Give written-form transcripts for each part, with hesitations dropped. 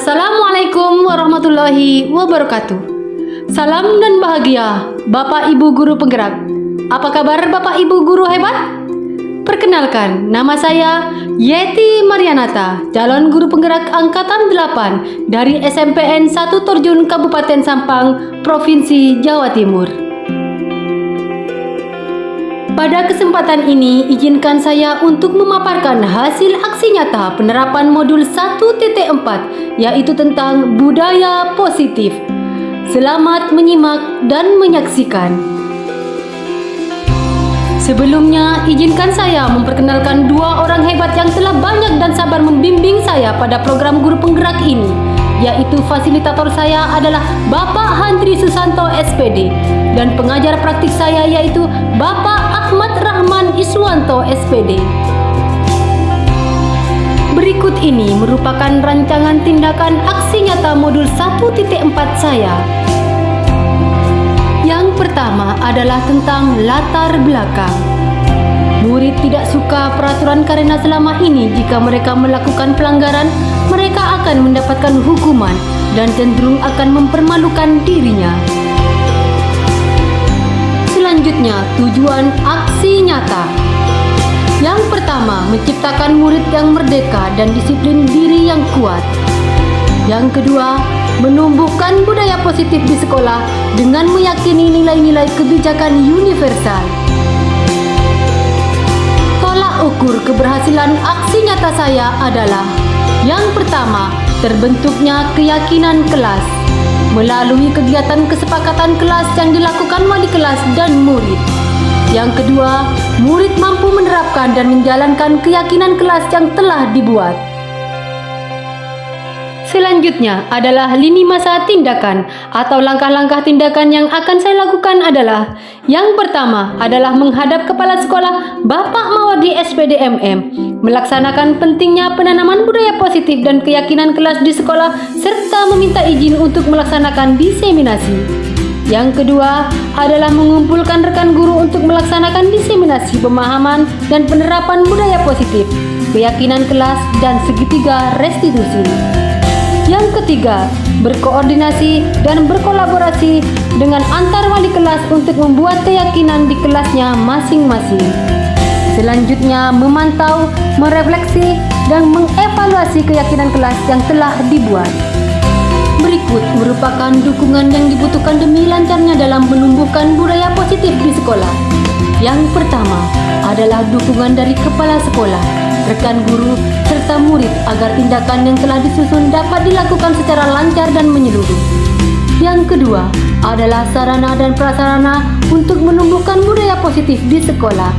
Assalamualaikum warahmatullahi wabarakatuh. Salam dan bahagia Bapak Ibu Guru Penggerak. Apa kabar Bapak Ibu Guru hebat? Perkenalkan, nama saya Yeti Marianata, calon guru penggerak angkatan 8 dari SMPN 1 Torjun Kabupaten Sampang, Provinsi Jawa Timur. Pada kesempatan ini, izinkan saya untuk memaparkan hasil aksi nyata penerapan modul 1.4, yaitu tentang budaya positif. Selamat menyimak dan menyaksikan. Sebelumnya, izinkan saya memperkenalkan dua orang hebat yang telah banyak dan sabar membimbing saya pada program guru penggerak ini, yaitu fasilitator saya adalah Bapak Handri Susanto SPD dan pengajar praktik saya yaitu Bapak Ahmad Rahman Iswanto SPD. Berikut ini merupakan rancangan tindakan aksi nyata modul 1.4 saya. Yang pertama adalah tentang latar belakang. Murid tidak suka peraturan karena selama ini jika mereka melakukan pelanggaran, mereka akan mendapatkan hukuman dan cenderung akan mempermalukan dirinya. Selanjutnya, tujuan aksi nyata. Yang pertama, menciptakan murid yang merdeka dan disiplin diri yang kuat. Yang kedua, menumbuhkan budaya positif di sekolah dengan meyakini nilai-nilai kebijakan universal. Tolak ukur keberhasilan aksi nyata saya adalah: yang pertama, terbentuknya keyakinan kelas melalui kegiatan kesepakatan kelas yang dilakukan wali kelas dan murid. Yang kedua, murid mampu menerapkan dan menjalankan keyakinan kelas yang telah dibuat. Selanjutnya adalah lini masa tindakan atau langkah-langkah tindakan yang akan saya lakukan adalah: yang pertama adalah menghadap Kepala Sekolah Bapak Mawardi SPD MM, melaksanakan pentingnya penanaman budaya positif dan keyakinan kelas di sekolah serta meminta izin untuk melaksanakan diseminasi. Yang kedua adalah mengumpulkan rekan guru untuk melaksanakan diseminasi pemahaman dan penerapan budaya positif, keyakinan kelas, dan segitiga restitusi. Yang ketiga, berkoordinasi dan berkolaborasi dengan antar wali kelas untuk membuat keyakinan di kelasnya masing-masing. Selanjutnya, memantau, merefleksi, dan mengevaluasi keyakinan kelas yang telah dibuat. Berikut merupakan dukungan yang dibutuhkan demi lancarnya dalam menumbuhkan budaya positif di sekolah. Yang pertama adalah dukungan dari kepala sekolah, rekan guru, serta murid agar tindakan yang telah disusun dapat dilakukan secara lancar dan menyeluruh. Yang kedua adalah sarana dan prasarana untuk menumbuhkan budaya positif di sekolah.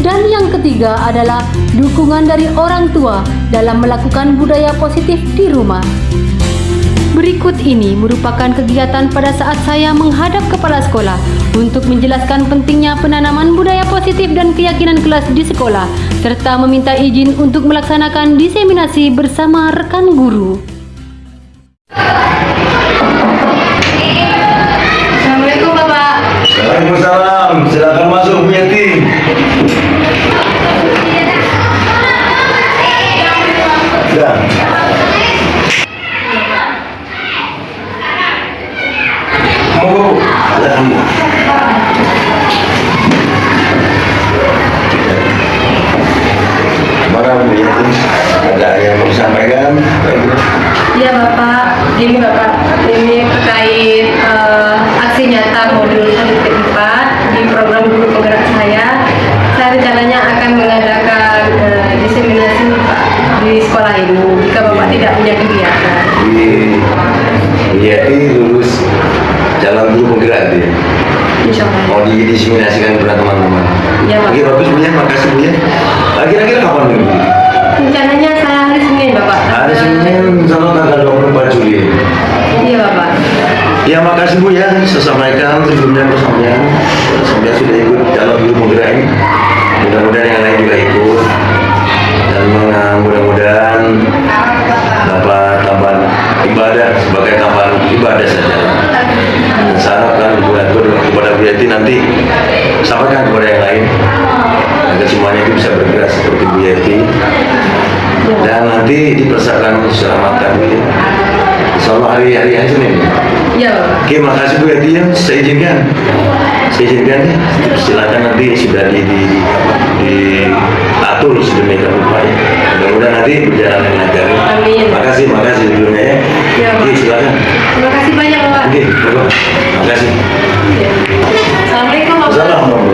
Dan yang ketiga adalah dukungan dari orang tua dalam melakukan budaya positif di rumah. Berikut ini merupakan kegiatan pada saat saya menghadap kepala sekolah untuk menjelaskan pentingnya penanaman budaya positif dan keyakinan kelas di sekolah, serta meminta izin untuk melaksanakan diseminasi bersama rekan guru. Assalamualaikum Bapak. Waalaikumsalam. Silakan masuk Bu Yeti. Ya. Oh, alhamdulillah. Mana Bu Yeti? Ada yang mau disampaikan? Iya Bapak, ini terkait aksi nyata modul 1.4 di program guru penggerak saya. Saya rencananya akan mengadakan diseminasi Pak di sekolah ini jika Bapak tidak punya kegiatan. Bu Yeti lulus calon guru penggerak dia. Insya Allah. Mau didiseminasikan kepada teman-teman. Iya Pak. Oke, bagus Bu ya, makasih Bu ya. Kira-kira kapan Bu? Rencananya saya hari Senin Bapak. Hari Senin sama tanggal 24 Juli. Iya Bapak. Ya makasih Bu ya, saya sampaikan sebelumnya persampaian sudah ikut calon guru penggerak ini. Mudah-mudahan yang lain juga ikut dan mudah-mudahan dapat tambahan ibadah sebagai tambahan ibadah saja. Dan saya harapkan kepada Bu Yeti nanti sampaikan kepada yang lain agar semuanya itu bisa bergerak seperti Bu Yeti dan nanti dipersiapkan secara matang. hari Senin. Iya Bapak. Oke, makasih Bu Yati ya. Saya izinkan ya. Silakan nanti sudah diatur sedemikian rupa ya. Mudah-mudahan nanti berjalan dengan lancar. Amin. Makasih sebelumnya ya. Iya, Pak. Oke, silakan. Terima kasih banyak Bapak. Oke, Bapak. Makasih. Iya. Assalamualaikum Bapak. Assalamualaikum.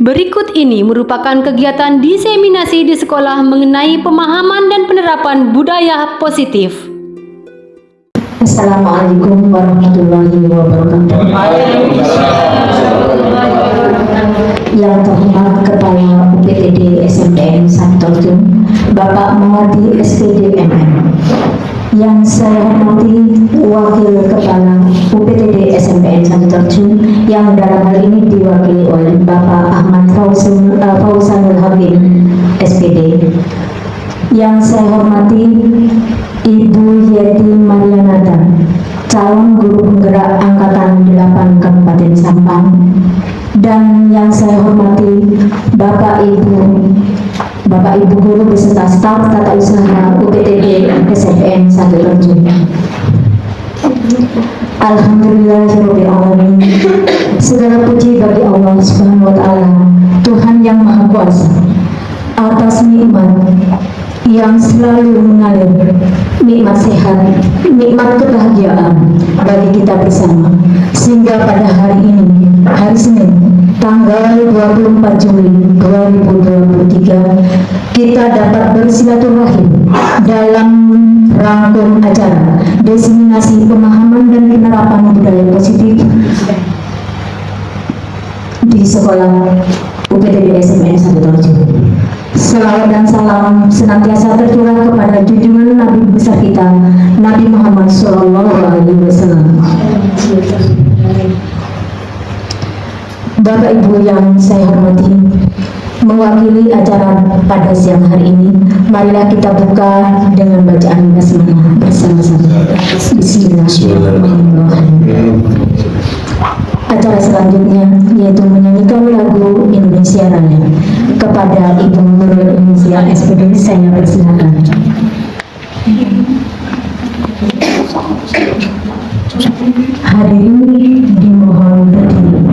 Berikut ini merupakan kegiatan diseminasi di sekolah mengenai pemahaman dan penerapan budaya positif. Assalamualaikum warahmatullahi wabarakatuh. Yang terhormat Kepala UPTD SMPN 1 Torjun, Bapak Mawadi SPDMM. Yang saya hormati Wakil Kepala UPTD SMPN 1 Torjun, yang dalam hal ini diwakili oleh Bapak Ahmad Fauzanul Habib SPD. Yang saya hormati Ibu Yeti Marianata, calon guru penggerak Angkatan 8 Kabupaten Sampang. Dan yang saya hormati Bapak Ibu guru beserta staf tata usaha UPTD SMPN 1 Torjun. Alhamdulillahirobbilalamin. Segala puji bagi Allah Subhanahu wa taala, Tuhan yang Maha Kuasa, atas nikmat yang selalu mengalir, nikmat sehat, nikmat kebahagiaan bagi kita bersama, sehingga pada hari ini, hari Senin, tanggal 24 Juli 2023, kita dapat bersilaturahim dalam rangkum acara diseminasi pemahaman dan penerapan budaya positif di sekolah UPTD SMPN 1 Torjun. Salawat dan salam senantiasa tercurah kepada junjungan Nabi besar kita, Nabi Muhammad SAW. Bapak Ibu yang saya hormati, mewakili acara pada siang hari ini, marilah kita buka dengan bacaan basmalah bersama-sama. Bismillahirrahmanirrahim. Acara selanjutnya yaitu menyanyikan lagu Indonesia Raya. Kepada Ibu Nurul Indonesia SPD, saya persilakan. Hadirin dimohon berdiri.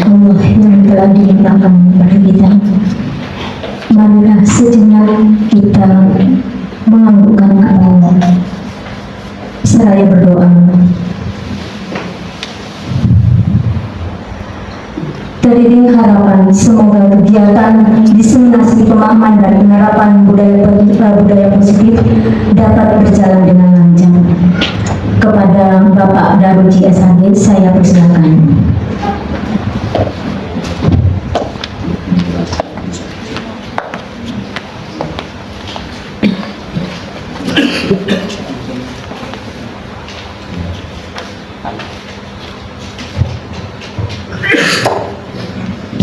Allah yang telah dilimpahkan kepada kita, marilah sejenak kita menganggukkan kepala seraya berdoa. Teriring harapan semoga kegiatan diseminasi pemahaman dan penerapan budaya positif dapat berjalan dengan lancar. Kepada Bapak Daruji SHG saya persilakan.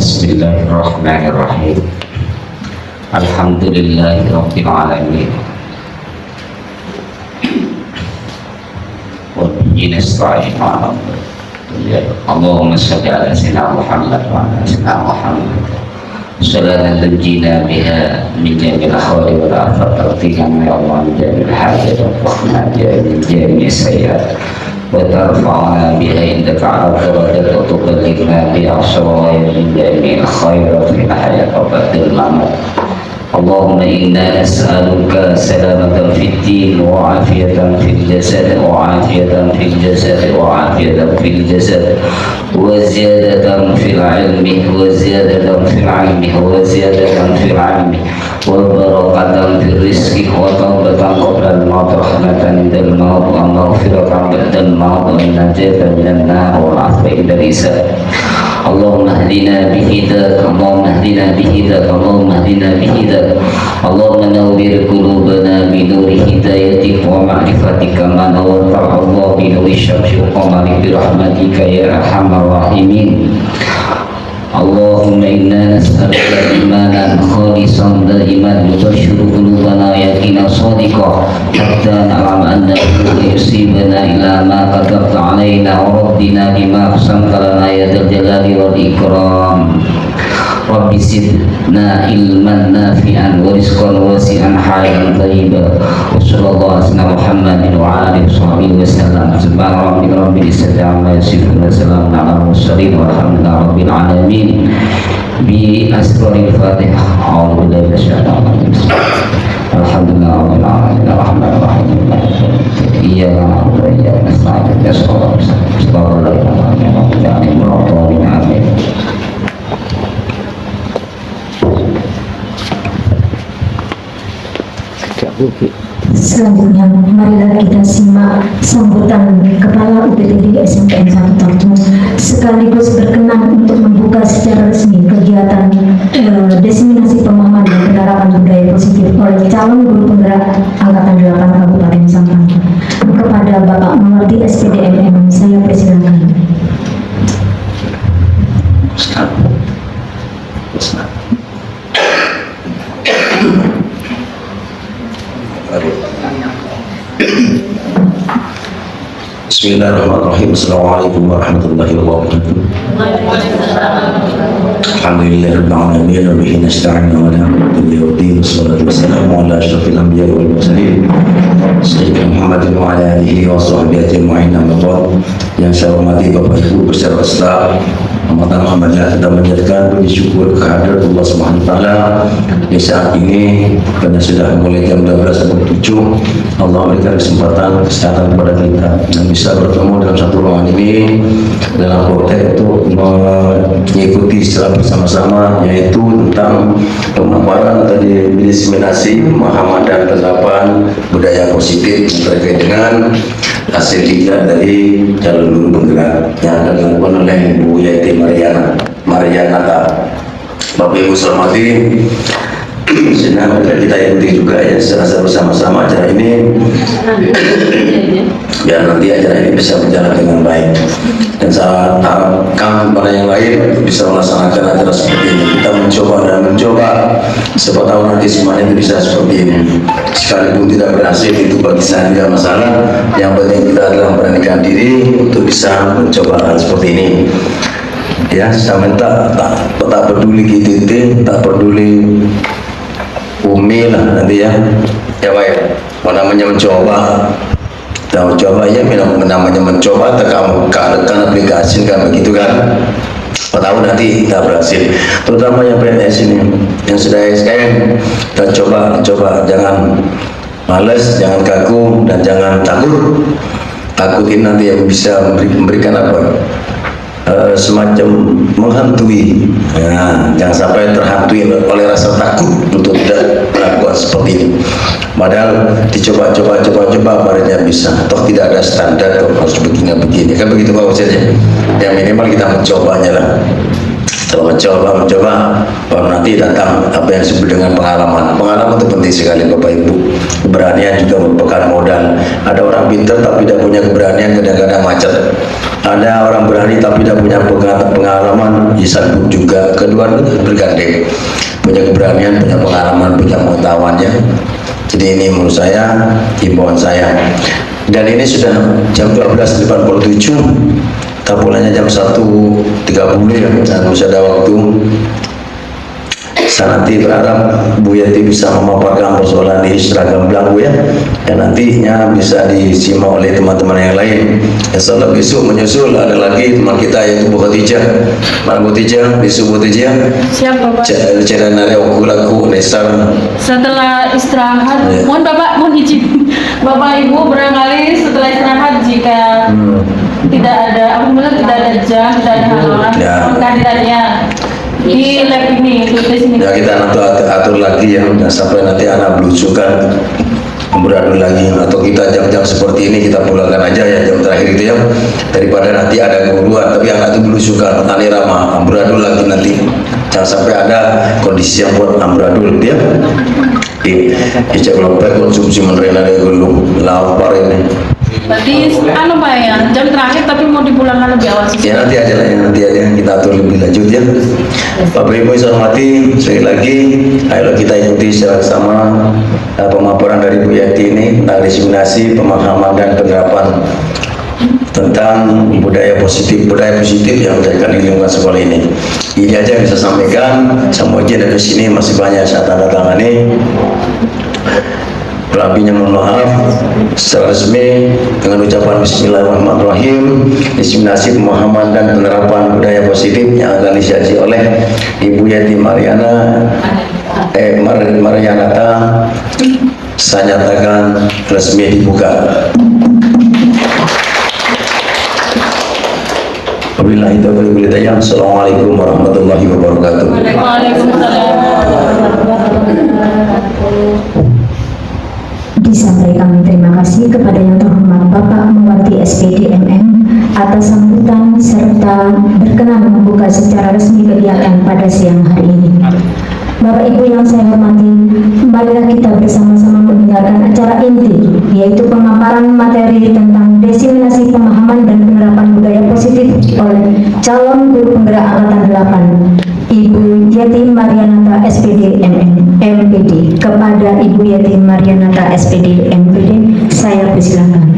Bismillahirrahmanirrahim. Alhamdulillahirabbil alamin. Wa bihi nasta'in 'ala Allahumma shalli 'ala sayyidina Muhammad wa 'ala sayyidina Muhammad. Salatan tunjina biha min jami'il ahwali wal afat tarfina ya Allah min jami'il hajat wa rahmah min jami'is sayyi'at. وترفعنا بها عندك على الدرجات وتبلغنا بها الشرائع من جميع الخيرات في الحياة وبعد الممات. اللهم إنا نسألك سلامة في الدين وعافية في الجسد وعافية في الجسد وعافية في الجسد وزيادة في العلم وزيادة في العلم وزيادة في العلم وبركة في الرزق وتوبة قبل الموت رحمة عند الموت ومغفرة بعد الموت والنجاة من النار والعفو إلى الحساب. اللهم اهدنا بهداك اللهم اهدنا بهداك اللهم اهدنا بهداك اللهم نور قلوبنا بنور هدايتك ومعرفتك ما نورت الله بنور الشمس والقمر برحمتك يا ارحم الراحمين. اللهم إنا نسألك إيمانا خالصا دائما يبشر قلوبنا يقينا صادقا حتى نعلم أنه يصيبنا إلى ما كتبت علينا وربنا بما أقسمت لنا يا ذا الجلال والإكرام. رب زدنا علما نافعا ورزقا واسعا حياة طيبة وصلى الله على سيدنا محمد وعلى آله وصحبه وسلم. سبحان ربك رب العزة عما يصفون وسلام على المرسلين والحمد لله رب العالمين. بأسرار الفاتحة أعوذ بالله من الشيطان الرجيم. الحمد لله رب العالمين الرحمن الرحيم إياك نعبد وإياك نستعين اهدنا الصراط المستقيم صراط الذين أنعمت عليهم غير المغضوب عليهم. Selanjutnya, marilah kita simak sambutan Kepala UPTD SMPN 1 Tartu sekaligus berkenan untuk membuka secara resmi kegiatan diseminasi pemahaman dan penerapan budaya positif oleh calon guru penggerak Angkatan 8 Kabupaten Sampang. Kepada Bapak Mawardi SPDMM, saya persilakan. Bismillahirrahmanirrahim. Assalamualaikum warahmatullahi wabarakatuh. Alhamdulillahirabbil alamin wa bihi nasta'in ala umuri din wassalatu wassalamu ala asyrafil anbiya'i wal mursalin sayyidina Muhammadin wa ala alihi wa sahbihi ajma'in. Yang saya hormati Bapak Ibu beserta staf Muhammad sudah menjadikan puji syukur kehadirat Allah Subhanahu wa taala di saat ini karena sudah mulai jam 12.07 Allah memberikan kesempatan kepada kita yang bisa bertemu dalam satu ruangan ini dalam konteks untuk mengikuti secara bersama-sama yaitu tentang pemaparan tadi diseminasi pemahaman dan penerapan budaya positif terkait dengan hasil liga dari calon guru penggerak yang akan dilakukan oleh Ibu Yati Marianata. Bapak Ibu hormati, senang kita ikuti juga ya secara bersama-sama acara ini biar nanti acara ini bisa berjalan dengan baik, dan saya harapkan pada yang lain bisa melaksanakan acara seperti ini. Kita mencoba siapa tahu nanti semuanya itu bisa seperti ini. Sekalipun tidak berhasil itu bagi saya tidak masalah, yang penting kita adalah memberanikan diri untuk bisa mencoba hal seperti ini. Ya, saya minta tak peduli GTT, tak peduli Umi lah nanti ya baik, namanya mencoba. Kita mencoba ya, namanya mencoba, tekan aplikasi kan begitu kan. Tahu nanti kita berhasil, terutama yang PNS ini, yang sudah SKM, kita coba, jangan males, jangan kaku, dan jangan takut. Takutin nanti yang bisa memberikan apa? semacam menghantui. Nah, jangan sampai terhantui oleh rasa takut untuk tidak melakukan seperti ini. Padahal dicoba-coba barunya bisa. Toh tidak ada standar, toh harus begini kan begitu Pak Ustaz ya. Yang minimal kita mencobanya lah. Kalau mencoba, baru nanti datang apa yang disebut dengan pengalaman. Pengalaman itu penting sekali Bapak Ibu. Keberanian juga merupakan modal. Ada orang pintar tapi tidak punya keberanian, kadang-kadang macet. Ada orang berani tapi tidak punya pengalaman, bisa juga. Kedua bergandeng. Punya keberanian, punya pengalaman, punya pengetahuannya. Jadi ini menurut saya, himbauan saya. Dan ini sudah jam 12.87. Kita pulangnya jam 1.30 ya, dan masih ada waktu. Saya nanti berharap Bu Yati bisa memaparkan persoalan di seragam belangku ya, dan nantinya bisa disimak oleh teman-teman yang lain. Insya Allah besok menyusul ada lagi teman kita yaitu Bu Khadijah. Mana Bu Khadijah? Besok Bu Khadijah. Siap Bapak. Cara nari aku laku Nesar. Setelah istirahat, mohon Bapak, mohon izin Bapak Ibu barangkali setelah istirahat jika tidak ada, tidak ada jam, tidak ada halangan, kandidatnya di lab ini, di sini. Ya kita nanti atur lagi ya, dan sampai nanti anak belusukan beradu lagi, atau kita jam-jam seperti ini kita pulangkan aja ya jam terakhir itu ya, daripada nanti ada keburuan tapi anak itu belusukan tali ramah amburadul lagi nanti. Jangan sampai ada kondisi yang buat amburadul dia. Ijak lompat konsumsi menerima dari dulu lapar ini. Berarti Pak ya, jam terakhir tapi mau dipulangkan lebih awal sih. Ya nanti aja lah, nanti aja kita atur lebih lanjut ya. Bapak Ibu saya hormati, sekali lagi ayo kita ikuti secara sama pemaparan dari Bu Yati ini tentang diseminasi, pemahaman dan penerapan tentang budaya positif yang terjadi di lingkungan sekolah ini. Ini aja yang bisa sampaikan. Semua izin dari sini masih banyak saya tanda tangani. Lebihnya mohon maaf. Secara resmi dengan ucapan Bismillahirrahmanirrahim, diseminasi pemahaman dan penerapan budaya positif yang akan disaji oleh Ibu Yati Marianata saya nyatakan resmi dibuka. Wabillahi taufiq wal hidayah. Assalamualaikum warahmatullahi wabarakatuh. Disampaikan terima kasih kepada yang terhormat Bapak Mawati SPD MM atas sambutan serta berkenan membuka secara resmi kegiatan pada siang hari ini. Bapak Ibu yang saya hormati, marilah kita bersama-sama mendengarkan acara inti, yaitu pemaparan materi tentang diseminasi pemahaman dan penerapan budaya positif oleh calon guru penggerak angkatan 8, Ibu Yati Marianata SPD MPD. Kepada Ibu Yati Marianata SPD MPD, saya persilakan.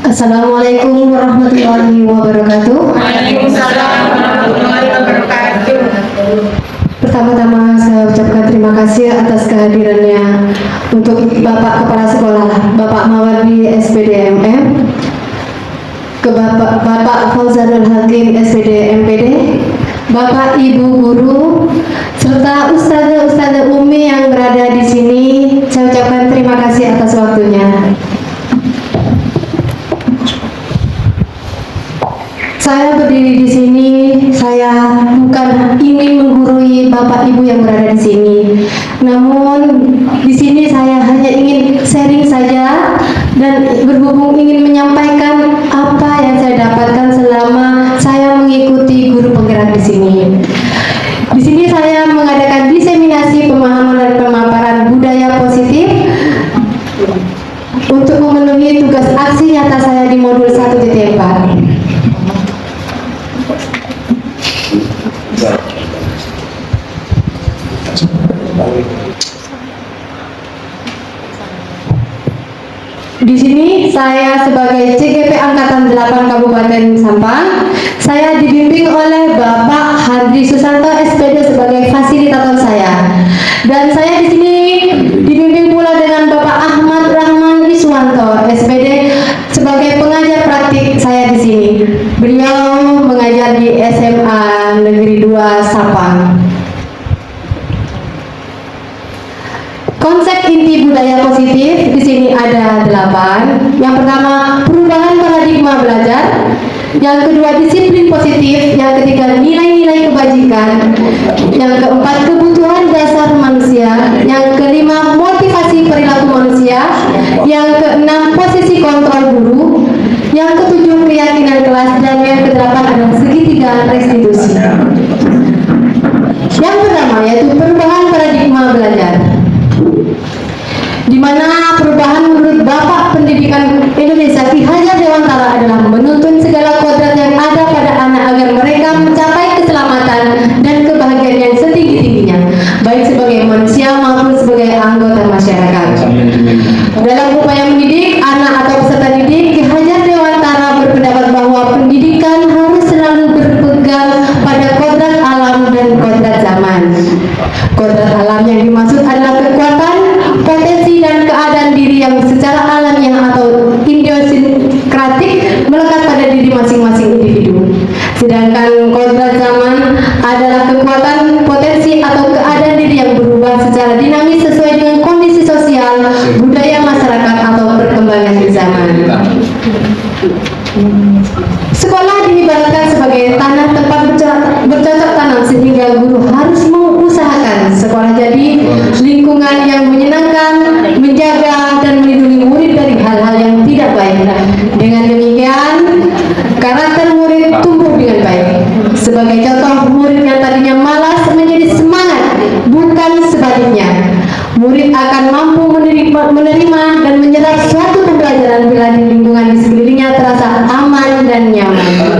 Assalamualaikum warahmatullahi wabarakatuh. Waalaikumsalam warahmatullahi wabarakatuh. Pertama-tama saya ucapkan terima kasih atas kehadirannya untuk Bapak Kepala Sekolah, Bapak Mawadi SPD MM, ke Bapak Fauzanul Hakim SPD MPD, Bapak Ibu Guru, serta Ustazah Umi yang berada di sini. Saya ucapkan terima kasih atas waktunya. Saya berdiri di sini, saya bukan ingin menggurui Bapak Ibu yang berada di sini. Namun di sini saya hanya ingin sharing saja dan berhubung ingin menyampaikan apa yang saya dapatkan selama saya mengikuti guru penggerak di sini. Di sini saya mengadakan diseminasi pemahaman dan pemaparan budaya positif untuk memenuhi tugas aksi nyata saya di modul 1.4. Di sini saya sebagai CGP Angkatan 8 Kabupaten Sampang, saya dibimbing oleh Bapak Handri Susanto SPD sebagai fasilitator saya. Dan saya di sini dibimbing pula dengan Bapak Ahmad Rahman Iswanto SPD sebagai pengajar praktik Yang pertama, perubahan paradigma belajar. Yang kedua, disiplin positif. Yang ketiga, nilai-nilai kebajikan. Yang keempat, kebutuhan dasar manusia. Yang kelima, motivasi perilaku manusia. Yang keenam, posisi kontrol guru. Yang ketujuh, keyakinan kelas. Dan yang kedelapan adalah segitiga restitusi. Yang pertama yaitu perubahan paradigma belajar, di mana perubahan menurut Bapak Pendidikan Indonesia Ki Hajar Dewantara adalah menuntun segala kodrat yang ada pada anak agar mereka mencapai keselamatan dan kebahagiaan yang setinggi-tingginya, baik sebagai manusia maupun sebagai anggota masyarakat. Dalam upaya mendidik anak atau peserta didik, Ki Hajar Dewantara berpendapat bahwa pendidikan harus selalu berpegang pada kodrat alam dan kodrat zaman. Kodrat alam yang dimaksud adalah kekuatan, potensi dan keadaan diri yang secara alamiah atau idiosinkratik melekat pada diri masing-masing individu. Sedangkan kodrat zaman adalah kekuatan, potensi atau keadaan diri yang berubah secara dinamis sesuai dengan kondisi sosial, budaya masyarakat atau perkembangan zaman. Sekolah diibaratkan sebagai tanah tempat bercocok tanam, sehingga guru harus mengusahakan sekolah jadi lingkungan yang menyenangkan, menjaga dan melindungi murid dari hal-hal yang tidak baik. Dengan demikian, karakter murid tumbuh dengan baik. Sebagai contoh, murid yang tadinya malas menjadi semangat, bukan sebaliknya. Murid akan mampu menerima dan menyerap suatu pembelajaran bila di lingkungan di sekelilingnya terasa aman dan nyaman.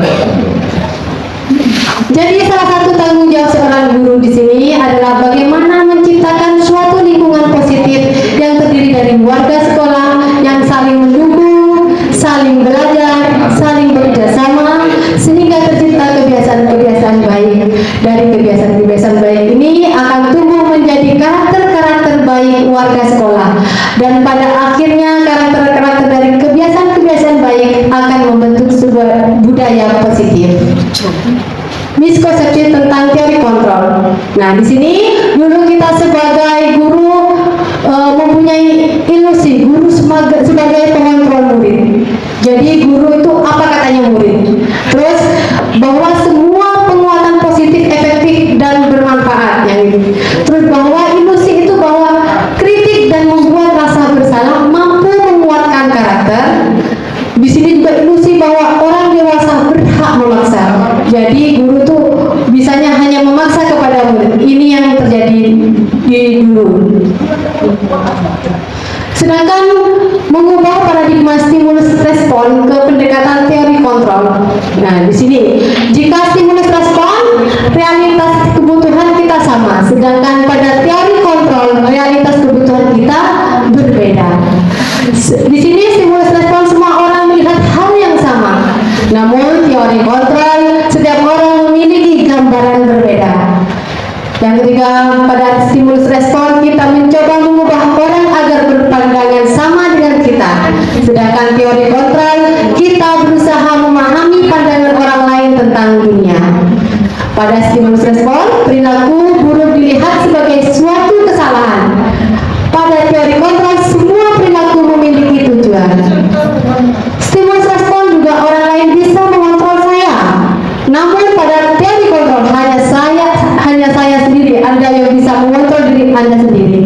Jadi salah satu tanggung jawab seorang guru di sini adalah bagaimana menciptakan suatu lingkungan positif yang terdiri dari warga sekolah yang saling mendukung, saling belajar, saling bekerjasama, sehingga tercipta kebiasaan-kebiasaan baik. Dari kebiasaan-kebiasaan baik ini akan tumbuh menjadi karakter-karakter baik warga sekolah, dan pada akhirnya karakter-karakter dari kebiasaan-kebiasaan baik akan membentuk sebuah budaya positif. Miskonsepsi tentang teori kontrol. Nah, di sini dulu kita sebagai guru mempunyai ilusi guru sebagai pengontrol murid. Jadi guru itu apa katanya murid. Terus bahwa semua penguatan positif efektif dan bermanfaat yang ini. Terus bahwa ilusi itu bahwa kritik dan membuat rasa bersalah mampu menguatkan karakter. Di sini juga ilusi bahwa orang dewasa berhak memaksa. Jadi guru tuh bisanya hanya memaksa kepada murid. Ini yang terjadi di dulu. Sedangkan mengubah paradigma stimulus respon ke pendekatan teori kontrol. Nah, di sini jika stimulus respon realitas kebutuhan kita sama, sedangkan pada teori kontrol realitas kebutuhan kita berbeda. Di sini stimulus respon semua orang melihat hal yang sama. Namun teori kontrol setiap orang memiliki gambaran berbeda. Yang ketiga, pada stimulus respon kita mencoba mengubah orang agar berpandangan sama dengan kita. Sedangkan teori kontrol kita berusaha memahami pandangan orang lain tentang dunia. Pada stimulus respon, perilaku buruk dilihat sebagai suatu kesalahan. Pada teori kontrol, semua perilaku memiliki tujuan. Stimulus respon juga orang lain bisa mengontrol saya. Namun pada teori kontrol hanya saya sendiri, Anda yang bisa mengontrol diri Anda sendiri.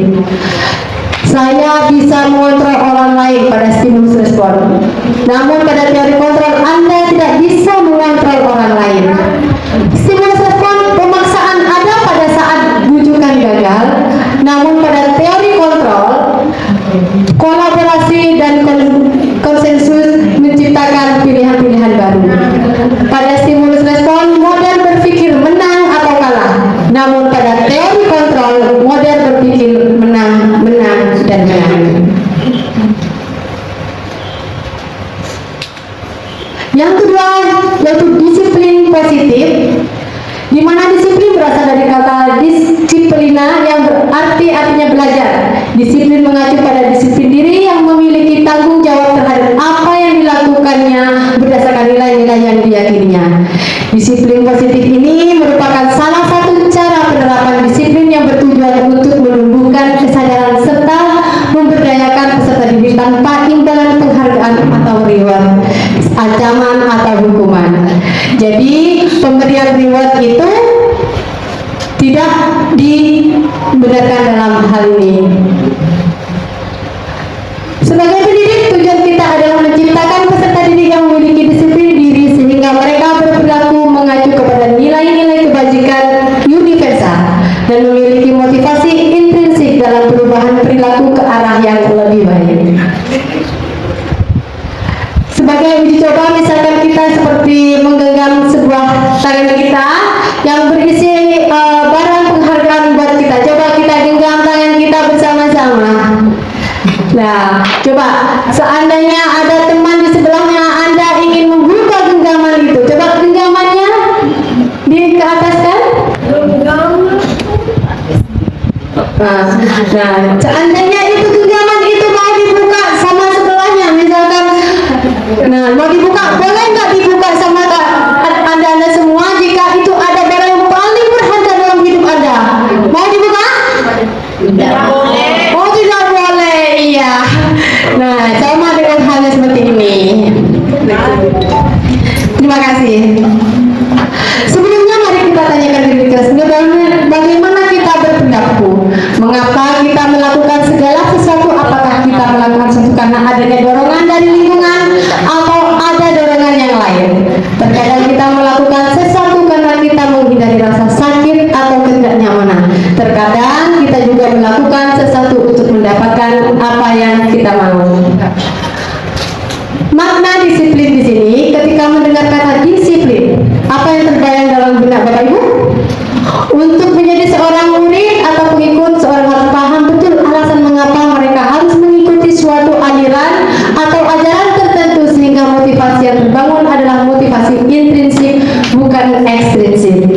Saya bisa mengontrol orang lain pada stimulus respon. Namun pada teori kontrol Anda tidak bisa mengontrol orang lain. Stimulus respon pemaksaan ada pada saat bujukan gagal. Namun pada teori kontrol kolaborasi dan konsensus menciptakan pilihan-pilihan baru. Pada stimulus respon model berpikir menang atau kalah. Namun pada teori kontrol model berpikir menang, dan menang. Yang kedua yaitu disiplin positif, di mana disiplin berasal dari kata disiplina yang artinya belajar. Disiplin mengacu pada disiplin diri yang memiliki tanggung jawab terhadap apa yang dilakukannya berdasarkan nilai-nilai yang diyakininya. Disiplin positif ini merupakan salah satu cara penerapan disiplin yang bertujuan untuk menumbuhkan kesadaran serta memberdayakan peserta didik tanpa imbalan dengan reward itu tidak dibenarkan dalam hal ini. Sebagai pendidik, tujuan kita adalah menciptakan peserta didik yang memiliki disiplin diri sehingga mereka berperilaku mengacu kepada nilai-nilai kebajikan universal dan memiliki motivasi intrinsik dalam perubahan perilaku ke arah yang lebih baik. Sebagai uji coba, misalkan kita seperti menggenggam sebuah tangan kita yang berisi barang penghargaan buat kita. Coba kita genggam tangan kita bersama-sama. Nah, coba seandainya ada teman di sebelahnya Anda ingin membuka genggaman itu, coba genggamannya di ke atas kan? Nah, seandainya itu genggaman itu mau dibuka sama sebelahnya, misalkan, nah mau dibuka, boleh nggak dibuka sama Anda semua jika itu ada barang yang paling berharga dalam hidup Anda? Mau dibuka? Tidak boleh. Oh, tidak boleh, iya. Nah, sama dengan halnya seperti ini. Terima kasih. Sebelumnya mari kita tanyakan diri kita sendiri, bagaimana kita berperilaku? Mengapa kita melakukan segala sesuatu? Apakah kita melakukan sesuatu karena adanya dorongan dari lingkungan atau ada dorongan yang lain? Terkadang kita melakukan sesuatu karena kita menghindari rasa sakit atau ketidaknyamanan. Terkadang kita juga melakukan sesuatu untuk mendapatkan apa yang kita mau. Makna disiplin di sini, ketika mendengar kata disiplin, apa yang terbayang dalam benak Bapak Ibu? Untuk menjadi seorang murid atau pengikut, seorang harus paham betul alasan mengapa mereka harus mengikuti suatu aliran atau ajaran tertentu, sehingga motivasi yang terbangun adalah motivasi intrinsik, bukan ekstrinsik.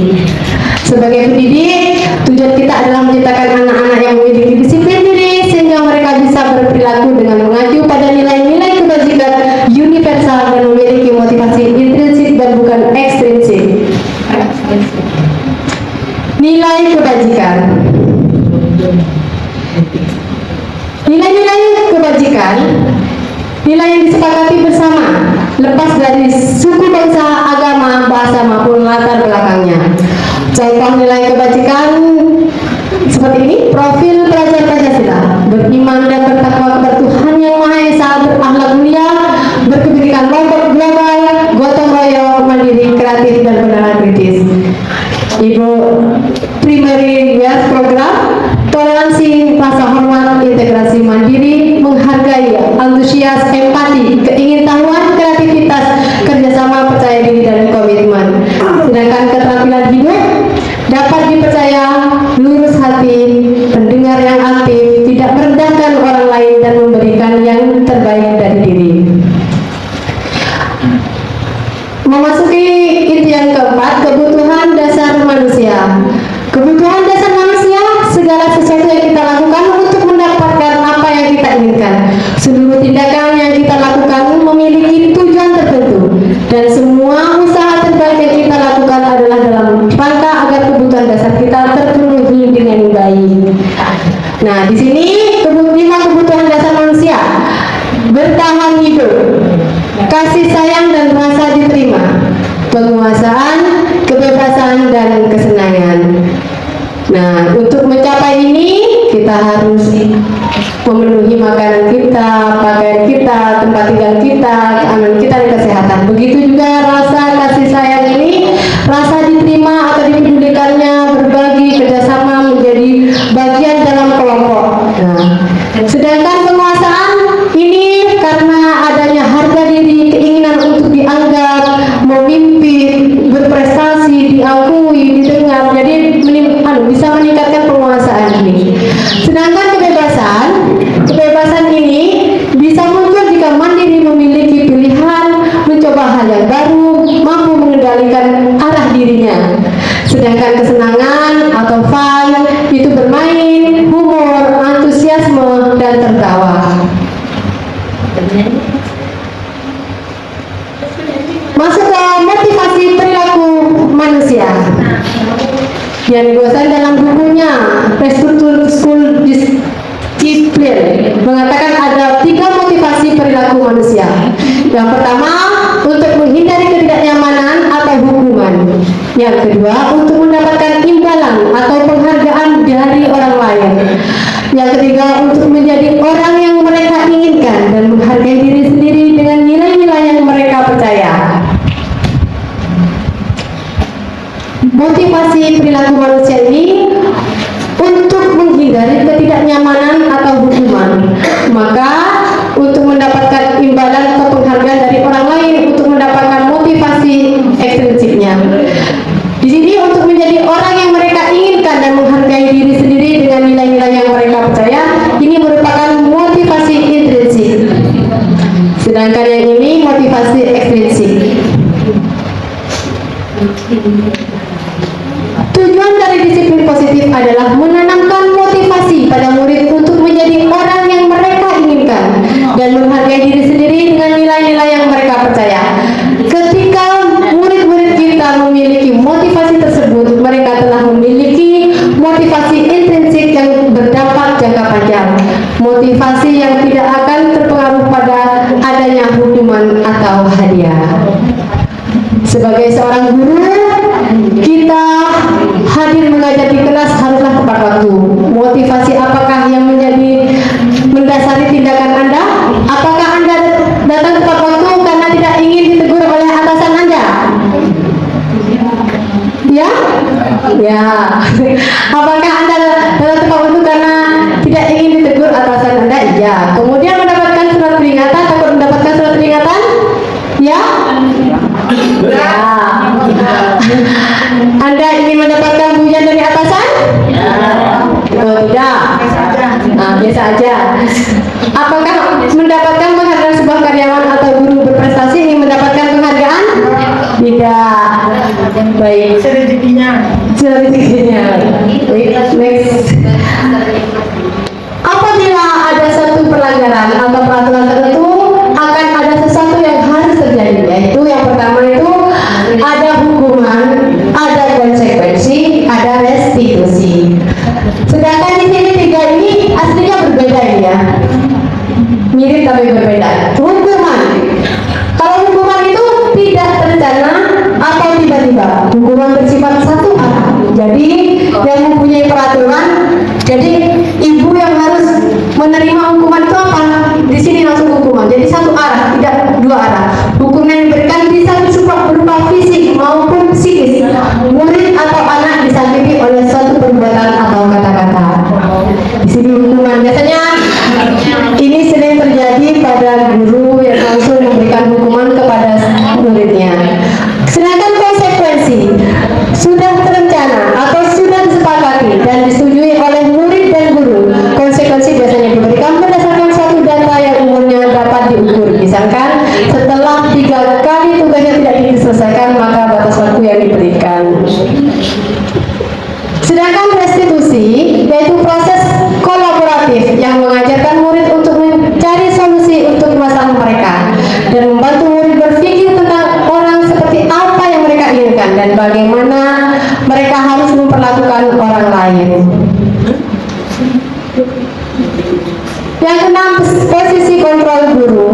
Sebagai pendidik, tujuan kita adalah menciptakan anak-anak yang memiliki disiplin diri sehingga mereka bisa berperilaku dengan mengacu pada nilai-nilai kebajikan universal dan memiliki motivasi intrinsik dan bukan ekstrinsik. Nilai kebajikan. Nilai-nilai kebajikan, nilai yang disepakati bersama, lepas dari suku, bangsa, agama, bahasa maupun latar belakangnya. Contoh nilai kebajikan seperti ini: profil pelajar Pancasila, beriman dan bertakwa kepada Tuhan Yang Maha Esa, berakhlak mulia, berkepentingan kelompok global, gotong royong, mandiri, kreatif, dan pendanaan kritis. Ibu primary youth program, toleransi, rasa hormat, integrasi mandiri, menghargai, antusias, empati, keingintahuan, kreativitas, kerjasama, percaya diri, dan komitmen. Sedangkan keterampilan hidup dapat dipercaya, lurus hati, pendengar yang aktif, tidak merendahkan orang lain, dan memberikan yang terbaik dari diri. Memasuki inti yang keempat, kebutuhan dasar manusia. Kebutuhan dasar manusia, segala sesuatu yang kita lakukan untuk mendapatkan apa yang kita inginkan. Seluruh tindakan yang kita lakukan memiliki tujuan tertentu, dan semua usaha terbaik yang kita lakukan adalah dalam rangka agar kebutuhan dasar kita terpenuhi dengan baik. Nah, di sini 5 kebutuhan dasar manusia: bertahan hidup, kasih sayang dan merasa diterima, penguasaan, kebebasan, dan kesenangan. Nah, untuk mencapai ini kita harus memenuhi makanan kita, pakaian kita, tempat tinggal kita, keamanan kita, dan kesehatan. Begitu juga rasa kasih sayang ini, rasa diterima atau dipedulikannya, berbagi, kerjasama, menjadi bagian dalam kelompok. Nah, sedangkan penguasaan ini karena adanya harga diri, keinginan untuk dianggap, memimpin, berprestasi, diakui, didengar, jadi bisa meningkatkan penguasaan ini. Sedangkan kebebasan ini bisa muncul jika mandiri, memiliki pilihan, mencoba hal yang baru, mampu mengendalikan arah dirinya. Sedangkan kesenangan atau fun itu bermain, humor, antusiasme, dan tertawa. Masuk ke motivasi perilaku manusia yang dikuasai dalam bukunya Restruktur School Discipline, mengatakan ada 3 motivasi perilaku manusia. Yang pertama, untuk menghindari ketidaknyamanan atau hukuman. Yang kedua, untuk mendapatkan imbalan atau penghargaan dari orang lain. Yang ketiga, untuk menjadi orang yang mereka inginkan dan menghargai diri sendiri dengan nilai-nilai yang mereka percaya. Motivasi perilaku manusia ini untuk menghindari ketidaknyamanan atau hukuman. Maka untuk mendapatkan imbalan atau penghargaan dari orang lain, untuk mendapatkan motivasi ekstrinsiknya. Di sini untuk menjadi orang yang mereka inginkan dan menghargai diri sendiri dengan nilai-nilai yang mereka percaya, ini merupakan motivasi intrinsik. Sedangkan yang ini motivasi ekstrinsik. Tujuan dari disiplin positif adalah menanamkan motivasi pada murid untuk menjadi orang yang mereka inginkan dan menghargai diri sendiri dengan nilai-nilai yang mereka percaya. Ketika murid-murid kita memiliki motivasi tersebut, mereka telah memiliki motivasi intrinsik yang berdampak jangka panjang, motivasi yang tidak akan terpengaruh pada adanya hukuman atau hadiah. Sebagai seorang guru, kita hadir mengajar di kelas haruslah tepat waktu. Motivasi apakah yang menjadi mendasari tindakan Anda? Apakah Anda datang tepat waktu karena tidak ingin ditegur oleh atasan Anda? Ya? Ya. Apakah Anda datang tepat waktu karena tidak ingin ditegur atasan Anda? Iya. Kemudian mendapatkan surat peringatan, takut mendapatkan surat peringatan? Ya? Ya. Anda ingin mendapatkan pujian dari atasan? Oh, tidak. Nah, biasa aja. Apakah mendapatkan penghargaan sebuah karyawan atau guru berprestasi ingin mendapatkan penghargaan? Tidak. Baik. Rezekinya. Next. Apabila ada satu pelanggaran atau peraturan tertentu, akan ada sesuatu yang harus terjadi, yaitu yang pertama itu ada hukuman, ada konsekuensi, ada restitusi. Sedangkan di sini tiga ini aslinya berbeda ini ya, mirip tapi berbeda. Hukuman, kalau hukuman itu tidak terencana atau tiba-tiba, hukuman bersifat satu arah. Jadi yang mempunyai peraturan, jadi ibu yang harus menerima hukuman itu apa? Di sini langsung hukuman. Jadi satu arah, tidak dua arah. Hukuman yang diberikan bisa berupa fisik maupun psikis. Murid atau anak disakiti oleh suatu perbuatan atau kata-kata. Di sini hukuman. Biasanya ini sering terjadi pada guru yang langsung memberikan hukuman kepada muridnya. Sedangkan konsekuensi sudah terencana atau sudah disepakati dan disetujui oleh murid dan guru. Konsekuensi biasanya diberikan berdasarkan suatu data yang umurnya dapat diukur. Misalkan setelah 3 kali tugasnya tidak diselesaikan, maka batas waktu yang diberikan. Sedangkan restitusi yaitu proses kolaboratif yang mengajarkan murid untuk mencari solusi untuk masalah mereka dan membantu murid berpikir tentang orang seperti apa yang mereka inginkan dan bagaimana mereka harus memperlakukan orang lain. Yang keenam, posisi kontrol guru.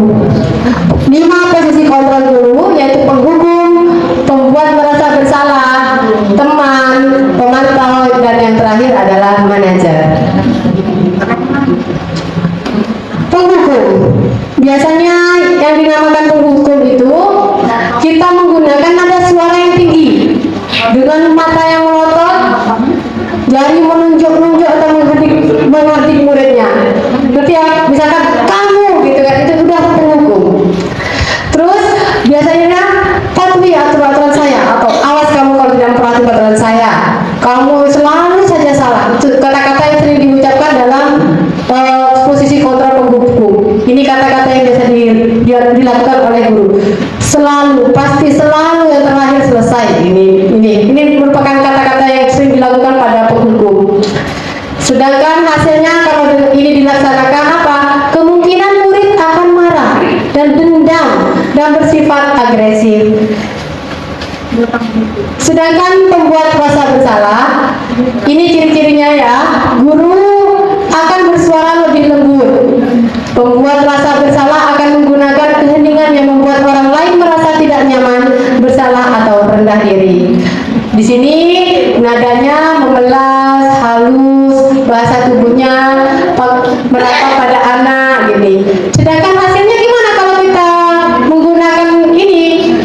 5 posisi kontrol guru yaitu penghukum, pembuat merasa bersalah, teman, pemantau, dan yang terakhir adalah manajer. Penghukum, biasanya yang dinamakan penghukum itu kita menggunakan nada suara yang tinggi dengan mata yang melotot, jari menunjuk-nunjuk atau menghardik muridnya. Berarti ya, misalkan kamu gitu kan, itu udah penghukum. Terus biasanya patuhi aturan saya atau awas kamu kalau tidak memperhatikan aturan saya, kamu selalu saja salah. Itu kata-kata yang sering diucapkan dalam posisi kontra penghukum. Ini kata-kata yang biasa dilakukan oleh guru. Selalu, pasti selalu, yang terakhir selesai. Ini merupakan kata-kata yang sering dilakukan pada penghukum. Sedangkan hasilnya kalau ini dilaksanakan apa? Kemungkinan murid akan marah dan dendam dan bersifat agresif. Sedangkan pembuat rasa bersalah, ini ciri-cirinya ya, guru akan bersuara lebih lembut. Pembuat rasa bersalah akan menggunakan keheningan yang membuat orang lain merasa tidak nyaman, bersalah atau rendah diri. Di Di sini nadanya memelas, halus, bahasa tubuhnya merata pada anak gini. Sedangkan hasilnya gimana kalau kita menggunakan ini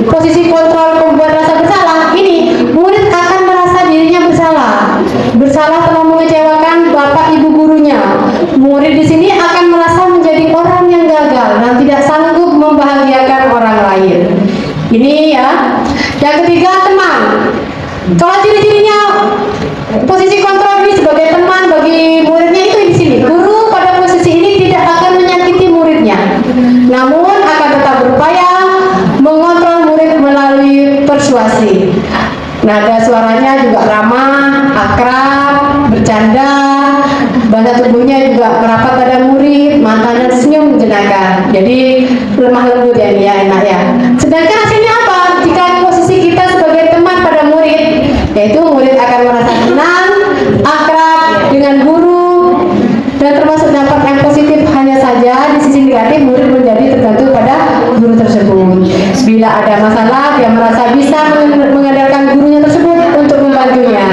posisi kontrol pembuat rasa bersalah? Ini murid akan merasa dirinya bersalah telah mengecewakan bapak ibu gurunya. Murid di sini akan merasa menjadi orang yang gagal dan tidak sanggup membahagiakan orang lain. Ini ya. Yang ketiga, teman. Kalau ciri-cirinya posisi kontrol ini sebagai teman bagi muridnya itu di sini. Guru pada posisi ini tidak akan menyakiti muridnya, namun akan tetap berupaya mengontrol murid melalui persuasi. Nada suaranya juga ramah, akrab, bercanda, bahasa tubuhnya juga merapat pada murid, matanya senyum menjenangkan. Jadi lemah lembut ya ini ya, enak ya. Sedangkan hasilnya apa? Jika posisi kita sebagai teman pada murid, yaitu murid akan merasa senang, akrab dengan guru, dan termasuk dampak yang positif. Hanya saja di sisi negatif murid menjadi tergantung pada guru tersebut. Bila ada masalah, dia merasa bisa mengandalkan gurunya tersebut untuk membantunya.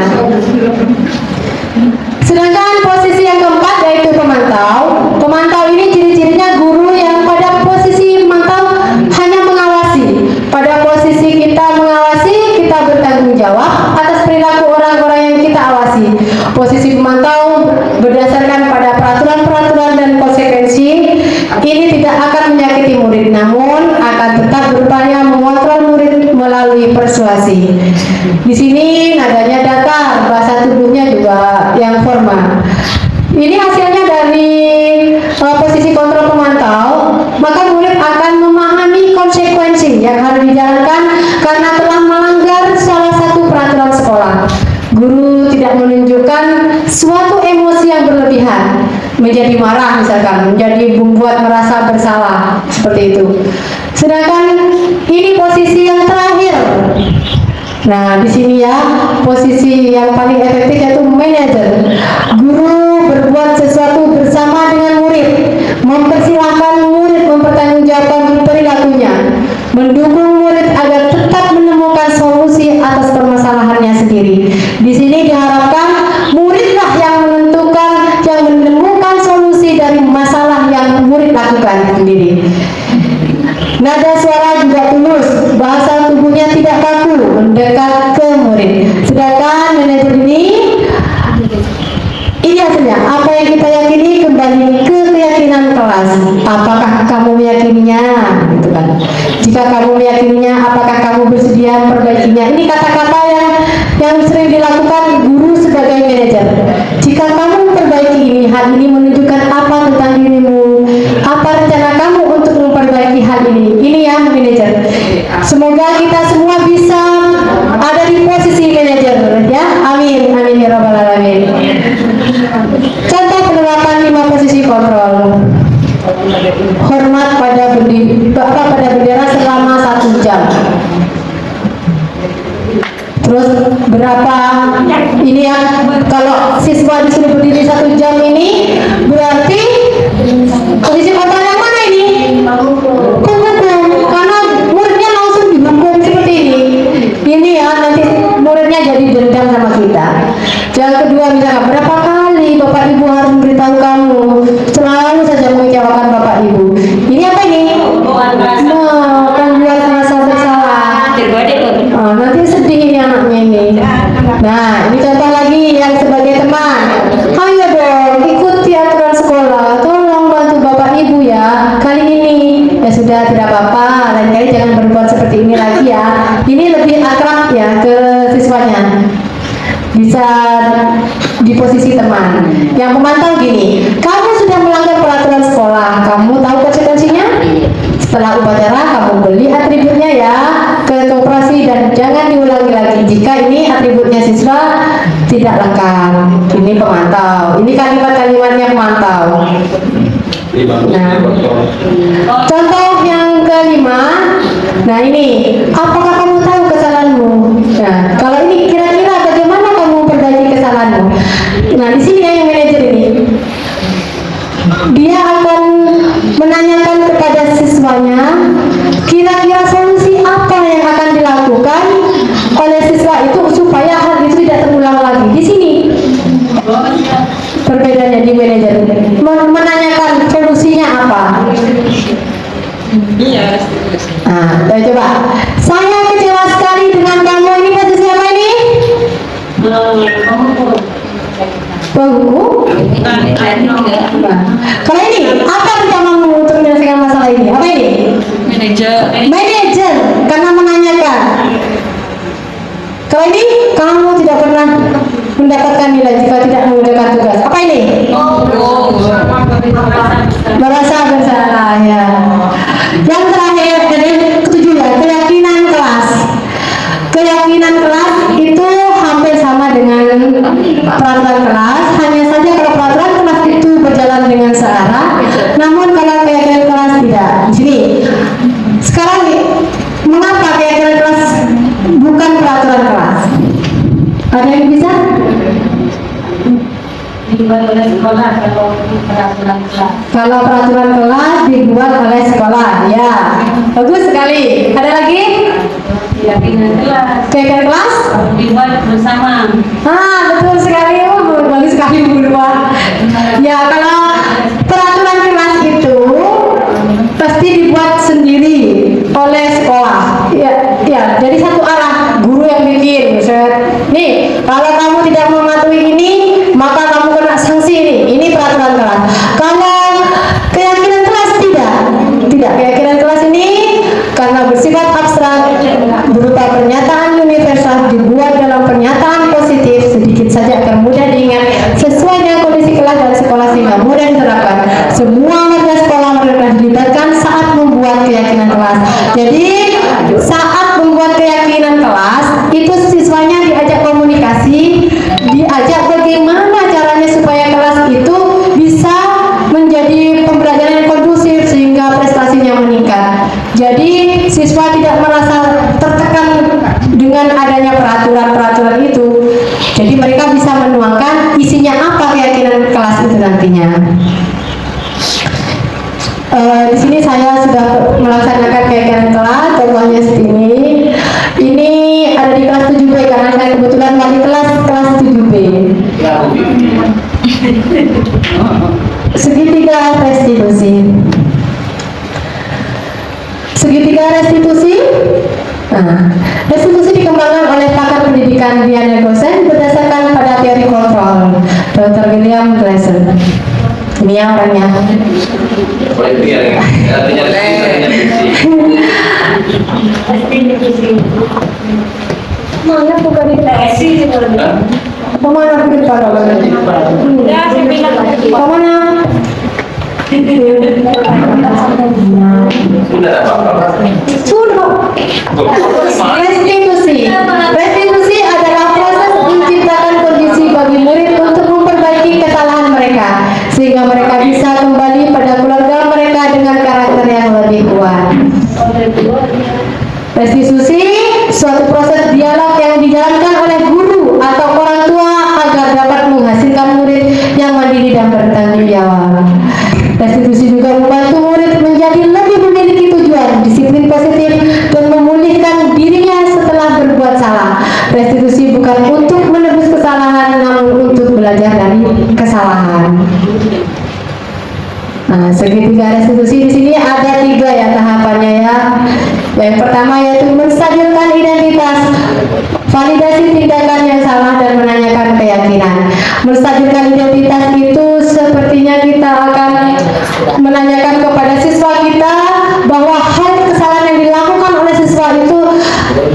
Sedangkan posisi yang keempat yaitu pemantau. Pemantau ini ciri-cirinya guru yang pada posisi memantau hanya mengawasi. Pada posisi kita mengawasi, kita bertanggung jawab atas perilaku orang-orang yang kita awasi. Posisi pemantau berdasarkan pada peraturan-peraturan dan konsekuensi ini tidak akan menyakiti murid, namun akan tetap berupaya mengontrol murid melalui persuasi. Di sini nadanya datar, bahasa tubuhnya juga yang formal. Ini hasilnya dari posisi kontrol pemantau, maka murid akan memahami konsekuensi yang harus dijalankan karena telah melanggar salah satu peraturan sekolah. Guru tidak menunjukkan suatu emosi yang berlebihan, menjadi marah misalkan, menjadi membuat merasa bersalah, seperti itu. Sedangkan ini posisi yang terakhir. Nah, di sini ya, posisi yang paling efektif yaitu manajer. Guru berbuat sesuatu bersama dengan murid, mempersilahkan murid mempertanggungjawabkan perilakunya, mendukung murid agar tetap menemukan solusi atas permasalahannya sendiri. Di sini diharapkan muridlah yang menentukan, yang menemukan solusi dari masalah yang murid lakukan sendiri. Nada suara juga tulus, bahasa tubuhnya tidak kaku, mendekat ke murid. Sedangkan manajer ini hasilnya. Apa yang kita yakini kembali ke keyakinan kelas. Apakah kamu meyakininya? Gitu kan. Jika kamu meyakininya, apakah kamu bersedia memperbaikinya? Ini kata-kata yang sering dilakukan guru sebagai manajer. Jika kamu memperbaiki ini, hal ini menunjukkan apa tentang dirimu? Apa rencana kamu untuk memperbaiki hal ini? Ini ya manajer. Semoga kita semua bisa ada di posisi manajer ya. Amin, amin ya rabbal alamin. Contoh penerapan 5 posisi kontrol. Hormat pada bendera selama 1 jam. Terus berapa ini ya, kalau siswa disuruh berdiri 1 jam ini berarti posisi kontrol yang mana ini? Hukum, karena muridnya langsung dihukum seperti ini. Ini ya, nanti muridnya jadi dendam sama kita. Yang kedua, misalkan berapa kali Bapak Ibu harus memberitahu kamu, selalu saja mengecewakan Bapak Ibu. Ini apa ini? Nah, kan buat merasa bersalah. Nanti sedih ini anaknya ini. Nah, ini contoh lagi yang sebagai teman. Ayo dong, ikuti aturan sekolah. Tolong bantu Bapak Ibu ya. Kali ini ya sudah, tidak apa-apa. Lain kali jangan berbuat seperti ini lagi ya. Ini lebih akrab ya ke siswanya. Bisa di posisi teman. Yang pemantau gini, kamu sudah melanggar peraturan sekolah, kamu tahu konsekuensinya? Setelah upacara kamu beli atributnya ya ke koperasi dan jangan diulangi lagi jika ini atributnya siswa tidak lengkap. Ini pemantau. Ini kalimat-kalimatnya pemantau. Nah, contoh yang kelima. Nah ini, apakah kamu tahu kesalahanmu? Nah, kalau ini kira-kira bagaimana kamu perbaiki kesalahanmu? Nah, di sini ya yang manajer ini, dia akan menanyakan kepada siswanya kira-kira solusi apa yang akan dilakukan oleh siswa itu supaya Buku. Kalau ini, apa rencanamu untuk menyelesaikan masalah ini? Apa ini? Manajer, karena menanyakan. Kalau ini, kamu tidak pernah mendapatkan nilai jika tidak mengerjakan tugas. Apa ini? Merasa bersalah, ya. Yang terakhir, jadi ketujuh ya, keyakinan kelas. Keyakinan kelas itu hampir sama dengan peraturan kelas, hanya saja kalau peraturan kelas itu berjalan dengan searah, namun kalau keyakinan kelas tidak. Di sini, sekarang mengapa keyakinan kelas bukan peraturan kelas? Ada yang bisa? Dibuat oleh sekolah kalau peraturan kelas. Kalau peraturan kelas dibuat oleh sekolah, ya. Bagus sekali. Ada lagi? Keyakinan kelas Keyakinan kelas? dibuat bersama. Betul sekali. Bagus sekali Bu Nurwa. Ya, kalau peraturan kelas itu pasti dibuat sendiri oleh sekolah. Ya, jadi satu arah, guru yang bikin. Nih, kalau kamu tidak mematuhi ini, maka kamu kena sanksi ini. Ini peraturan kelas. Kalau keyakinan kelas tidak. Keyakinan kelas ini karena bersifat abstrak berupa pernyataan universal dibuat dalam pernyataan positif, sedikit saja akan mudah diingat sesuai dengan kondisi kelas dan sekolah sehingga mudah diterapkan. Semua warga sekolah mereka dilibatkan saat membuat keyakinan kelas. Jadi saat membuat keyakinan kelas itu siswanya diajak komunikasi, diajak bagaimana caranya supaya kelas itu bisa menjadi pembelajaran yang kondusif sehingga prestasinya meningkat. Jadi siswa tidak merasa tertekan dengan adanya peraturan-peraturan itu. Jadi mereka bisa menuangkan isinya apa keyakinan kelas itu nantinya. Di sini saya sudah melaksanakan keyakinan kelas, contohnya seperti ini. Ini ada di kelas 7B karena saya kebetulan wali kelas 7B. Segitiga restitusi. Segitiga restitusi. Restitusi dikembangkan oleh pakar pendidikan Diana Gosen berdasarkan pada teori kontrol Dr. William Glasser. Ini ya orangnya. Mana bukan di TSI Kemana pergi pada lagi? Kemana? Sudah. Restitusi adalah proses menciptakan kondisi bagi murid untuk memperbaiki kesalahan mereka sehingga mereka bisa kembali pada keluarga mereka dengan karakter yang lebih kuat. Restitusi suatu proses dialog yang dijalankan oleh guru atau orang tua agar dapat menghasilkan murid yang mandiri dan bertanggung jawab. Restitusi juga membantu murid menjadi lebih memiliki tujuan, disiplin positif, dan memulihkan dirinya setelah berbuat salah. Restitusi bukan untuk menebus kesalahan, namun untuk belajar dari kesalahan. Segitiga restitusi di sini ada 3 ya tahapannya ya. Yang pertama yaitu menstabilkan identitas, validasi tindakan yang salah dan menanyakan keyakinan. Menstabilkan identitas itu sepertinya kita akan menanyakan kepada siswa kita bahwa hal kesalahan yang dilakukan oleh siswa itu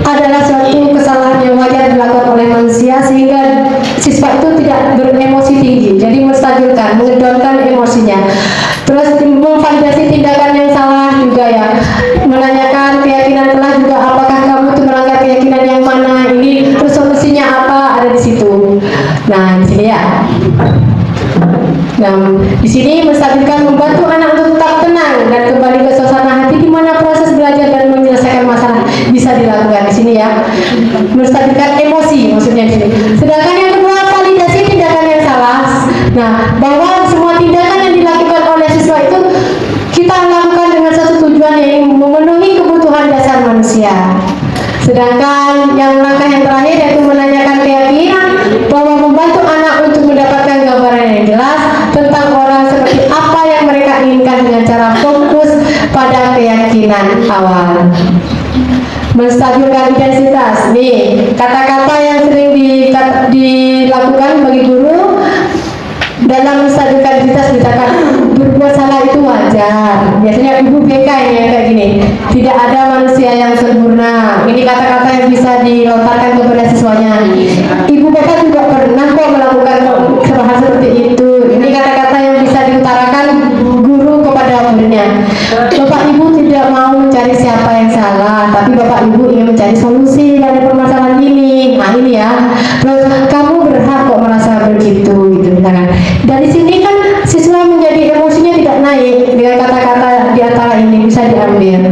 adalah suatu kesalahan yang wajar dilakukan oleh manusia sehingga siswa itu tidak beremosi tinggi. Jadi menstabilkan, mengedonkan emosinya. Terus memvalidasi tindakan yang salah juga ya. Menanyakan keyakinan kelas juga, apakah kamu itu melanggar keyakinan yang mana, ini terus solusinya apa, ada di situ. Nah, di sini ya. Nah, di sini menstabilkan membantu anak untuk tetap tenang dan kembali ke suasana hati di mana proses belajar dan menyelesaikan masalah bisa dilakukan di sini ya. Menstabilkan emosi maksudnya di sini. Sedangkan yang kedua validasi tindakan yang salah. Nah, bahwa semua tindakan yang dilakukan oleh siswa itu kita lakukan dengan satu tujuan yang memenuhi kebutuhan dasar manusia. Sedangkan yang langkah yang terakhir yaitu menanyakan keyakinan bahwa membantu anak untuk mendapatkan gambaran yang jelas tentang orang seperti apa yang mereka inginkan dengan cara fokus pada keyakinan awal. Menstabilkan identitas. Nih, kata-kata yang sering dikatakan dilakukan bagi guru dalam stadium karakteristitas dikatakan berbuat salah itu wajar. Biasanya ibu BK ini yang kayak gini. Tidak ada manusia yang sempurna. Ini kata-kata yang bisa dilontarkan kepada siswanya. Ibu bapak juga pernah kok melakukan hal seperti itu. Ini kata-kata yang bisa diutarakan guru kepada muridnya. Bapak ibu tidak mau mencari siapa yang salah, tapi bapak ibu ingin mencari solusi dari permasalahan ini. Nah ini ya. Terus kamu berhak kok merasa begitu gitu misalkan. Dari sini kan siswa menjadi emosinya tidak naik dengan kata-kata di antara ini bisa diambil.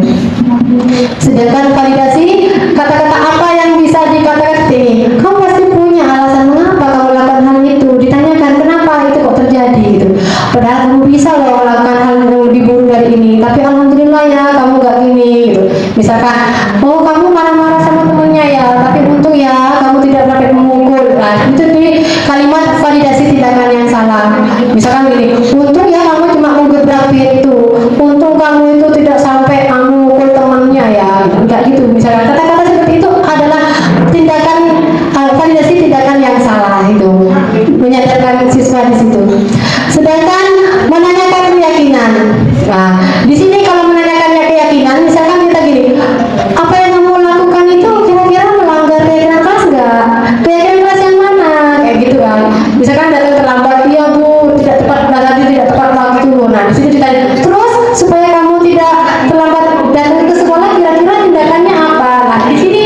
Sedangkan validasi kata-kata apa yang bisa dikatakan seperti ini. Kamu pasti punya alasan mengapa kamu melakukan hal itu. Ditanyakan kenapa itu kok terjadi gitu. Padahal kamu bisa loh melakukan hal yang lebih buruk dari ini. Tapi alhamdulillah ya kamu gak gini gitu. Misalkan, oh kamu marah-marah sama temennya ya, tapi untung ya kamu tidak sampai memukul. Nah itu di kalimat validasi tindakan yang salah. Misalkan gini, untung ya kamu cuma menggebrak pintu, untung kamu itu tidak sampai memukul temannya ya, enggak gitu. Misalkan kata-kata seperti itu adalah tindakan validasi tindakan yang salah itu, menyadarkan siswa di situ. Sedangkan menanyakan keyakinan, nah di sini kalau menanyakan keyakinan, misalkan kita gini, apa yang kamu lakukan itu kira-kira melanggar keyakinan kelas enggak? Keyakinan kelas yang mana? Kayak gitu kan. Misalkan datang terlambat, iya bu, tidak tepat tidak tepat waktu. Nah di sini ditanya, terus supaya kamu tidak terlambat datang ke sekolah, kira-kira tindakannya apa? Nah di sini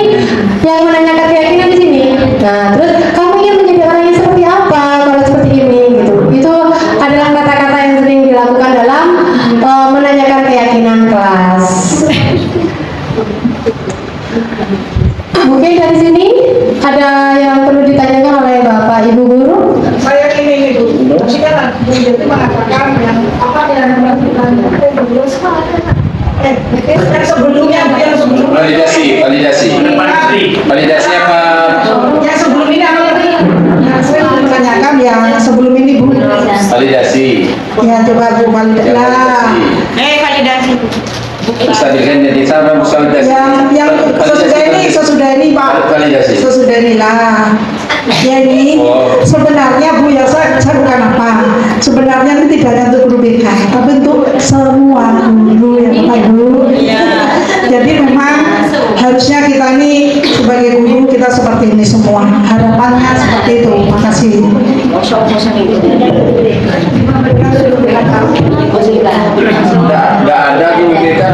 yang menanyakan keyakinan di sini. Nah terus kamu ingin menjadi orang yang seperti apa kalau seperti ini gitu. Itu adalah kata-kata yang sering dilakukan dalam menanyakan keyakinan kelas. Mungkin dari sini ada yang perlu ditanyakan oleh Bapak Ibu guru? Saya ini Bu, sekarang Bu Jati mengatakan yang apa yang melakukan yang sebelumnya validasi apa yang sebelum ini apa tadi? Saya menanyakan yang sebelum ini Bu. validasi Ya coba Bu validasi. Validasi. bisa dilihat jadi sama validasi Yang sesudah ini Pak. validasi Sesudah ini lah. Ya ini sebenarnya Bu ya saya bukan apa. Sebenarnya ini tidak hanya untuk guru BK, tapi untuk semua guru ya Bapak Ibu. Jadi memang harusnya kita ini sebagai guru kita seperti ini semua. Harapannya seperti itu. Makasih. nggak ada guru kita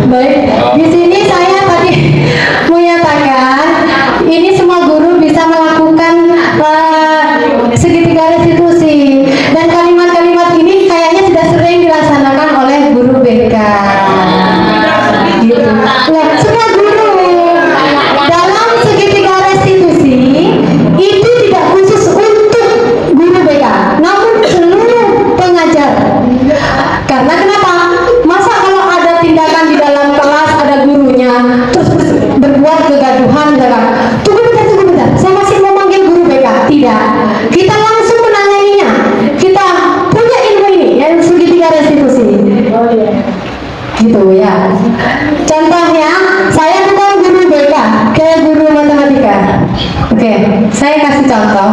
Baik, di sini saya tadi menyatakan ini semua guru bisa melakukan segitiga restitusi dan kalimat-kalimat ini kayaknya sudah sering dilaksanakan oleh guru BK. Gitu. Nah, semua guru dalam segitiga restitusi itu tidak khusus untuk guru BK, namun seluruh pengajar. Karena kenapa? Masa kalau ada tindakan di dalam kelas ada gurunya terus berbuat kegaduhan, tunggu bentar, saya masih mau manggil guru BK. Tidak, kita langsung menanganinya. Kita punya ilmu ini yang segitiga restitusi. Gitu ya. Contohnya, saya bukan guru BK, kayak guru matematika. Oke, saya kasih contoh.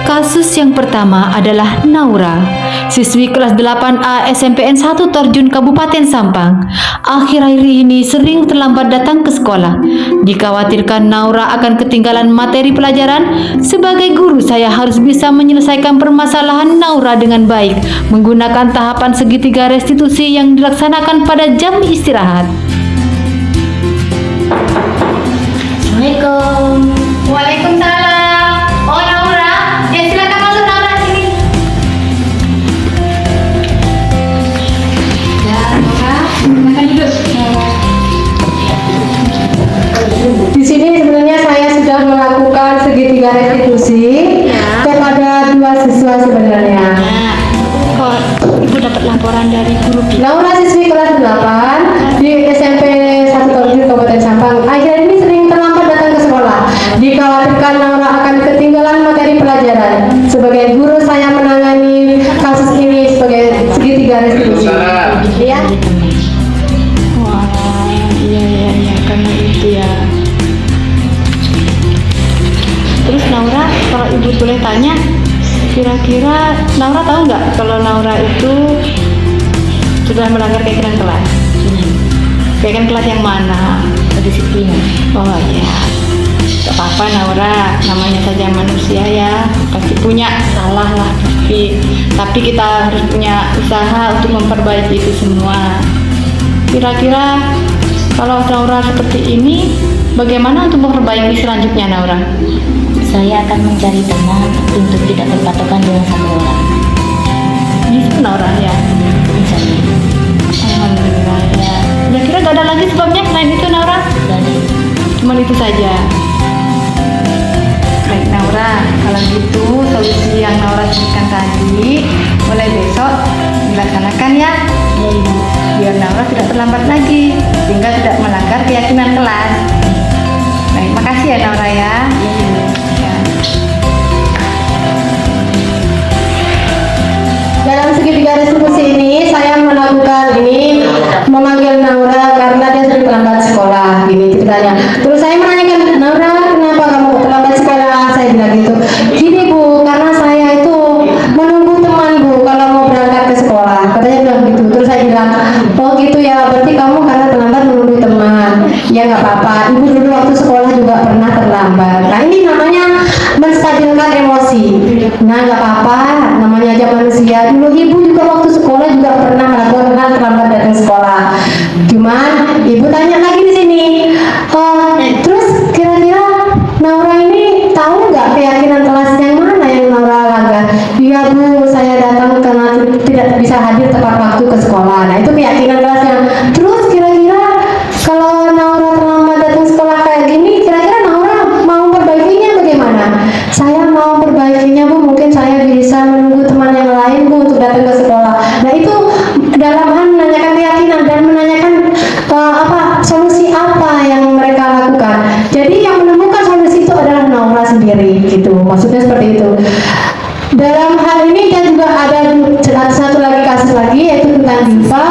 Kasus yang pertama adalah Naura, siswi kelas 8A SMPN 1 Torjun Kabupaten Sampang. Akhir-akhir ini sering terlambat datang ke sekolah. Dikhawatirkan Naura akan ketinggalan materi pelajaran. Sebagai guru, saya harus bisa menyelesaikan permasalahan Naura dengan baik menggunakan tahapan segitiga restitusi yang dilaksanakan pada jam istirahat. Assalamualaikum. Waalaikumsalam. Oh Naura, ya silakan masuk Naura sini. Ya Naura, silakan duduk. Di sini sebenarnya saya sudah melakukan segitiga restitusi kepada dua siswa sebenarnya. Kok Ibu dapat laporan dari guru Naura siswi kelas 8 di SMP 1 Torjun Kabupaten Sampang. Akhir ini sering terlambat datang ke sekolah. Dikhawatirkan Naura akan ketinggalan materi pelajaran. Sebagai guru saya menangani kasus ini sebagai segitiga restitusi. Ya. Wah, iya karena itu ya. Ibu boleh tanya, kira-kira Naura tahu nggak kalau Naura itu sudah melanggar keyakinan kelas? Keyakinan kelas yang mana? Kedisiplinan. Oh iya. Gak apa-apa Naura, namanya saja manusia ya, pasti punya salah lah pasti. Tapi kita harus punya usaha untuk memperbaiki itu semua. Kira-kira kalau Naura seperti ini, bagaimana untuk memperbaiki selanjutnya Naura? Saya akan mencari teman untuk tidak berpatokan dengan satu orang. Bisa Naura ya? Bisa. Alhamdulillah ya. Kira-kira gak ada lagi sebabnya selain itu Naura? Dari Cuman itu saja. Baik Naura, kalau gitu solusi yang Naura sebutkan tadi mulai besok dilaksanakan ya. ya Ibu. Biar Naura tidak terlambat lagi, sehingga tidak melanggar keyakinan kelas. Baik, makasih ya Naura ya. Ya. Dalam segitiga diskusi ini saya melakukan ini memanggil Naura karena dia sering terlambat sekolah gini ceritanya. Terus saya menanyakan, Naura kenapa kamu terlambat sekolah? Saya bilang gitu. Gini Bu, karena saya itu menunggu teman Bu kalau mau berangkat ke sekolah. Katanya bilang gitu. Terus saya bilang, oh gitu ya, berarti kamu karena terlambat menunggu teman. Ya nggak apa-apa. Ibu dulu waktu sekolah juga pernah terlambat. Nah ini namanya menstabilkan emosi. Nah nggak apa-apa, namanya aja manusia. Dulu ibu juga waktu sekolah juga pernah melakukan hal terlambat datang sekolah. Cuman ibu tanya lagi di sini, terus kira-kira Naura ini tahu nggak keyakinan kelas yang mana yang Naura langgar? Iya Bu, saya datang karena tidak bisa hadir tepat waktu ke sekolah. Nah itu keyakinan kelasnya. Terus kira-kira kalau Naura terlambat datang sekolah kayak gini, kira-kira Naura mau perbaikinya bagaimana? Saya mau perbaikinya Bu, mungkin saya bisa menunggu teman yang lain Bu untuk datang ke sekolah. Nah itu dalam hal menanyakan keyakinan dan menanyakan solusi apa yang mereka lakukan. Jadi yang menemukan solusi itu adalah Naura sendiri gitu. Maksudnya seperti itu. Dalam hal ini dan juga ada satu lagi kasus lagi yaitu tentang Diva,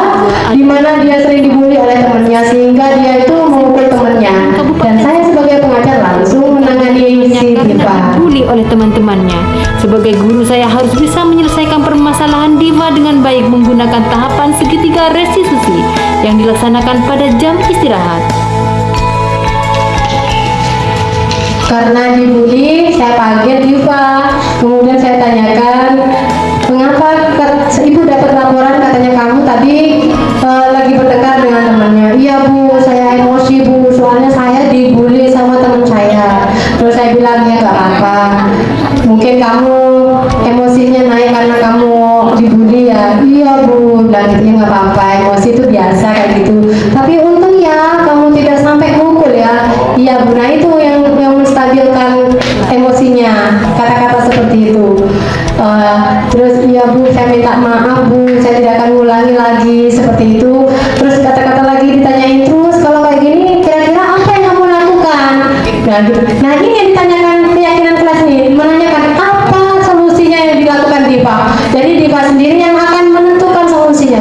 di mana dia sering dibully oleh temannya sehingga dia itu memukul temannya. Dan saya sebagai pengajar langsung menangani si Diva. Dibully oleh teman-temannya. Sebagai guru saya harus bisa menyelesaikan permasalahan Diva dengan baik menggunakan tahapan segitiga restitusi yang dilaksanakan pada jam istirahat. Karena dibully, saya panggil Diva. Kemudian saya tanyakan, mengapa ibu dapat laporan katanya kamu tadi lagi bertengkar dengan temannya. Iya Bu, saya emosi Bu, soalnya saya dibully sama teman saya. Terus saya bilang, ya gak apa-apa, mungkin kamu emosinya naik karena kamu dibully ya. Iya Bu, bilang gitu, ya gak apa-apa, emosi itu biasa kayak gitu. Tapi untung ya kamu tidak sampai mukul ya. Iya Bu, nah itu yang menstabilkan emosinya, kata-kata seperti itu. Terus iya Bu, saya minta maaf Bu, saya tidak akan ulangi lagi seperti itu. Terus kata-kata lagi ditanyain terus, kalau kayak gini kira-kira apa yang kamu lakukan? Nah ini yang ditanyakan keyakinan kelas nih, menanyakan apa solusinya yang dilakukan Diva. Jadi Diva sendiri yang akan menentukan solusinya.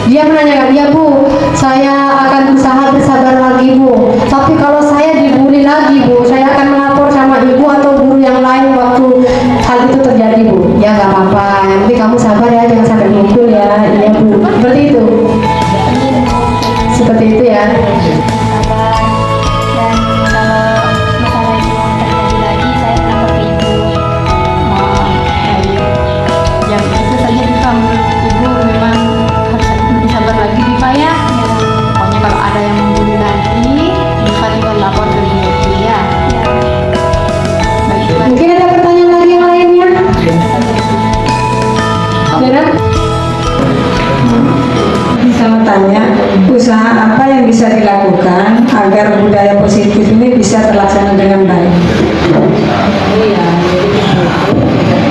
Dia menanyakan, ya Bu, saya akan berusaha bersabar lagi Bu, tapi kalau saya dibully lagi Bu, saya akan melapor sama ibu atau guru yang lain waktu hal itu terjadi Bu. Ya nggak apa-apa, yang penting kamu sabar ya, jangan sampai mukul ya. Iya Bu, seperti itu. Seperti itu ya. Dan kalau masalah itu terjadi lagi, saya lapor ke Ibu. Yang itu saja Diva, menurut Ibu memang harus lebih sabar lagi Diva ya. Pokoknya kalau ada yang membuli lagi, Diva tinggal lapor ke ibu ya. Baik Diva. Mungkin ada pertanyaan lagi yang lainnya? Dera? Bisa tanya, usaha apa yang bisa dilakukan agar budaya positif ini bisa terlaksana dengan baik?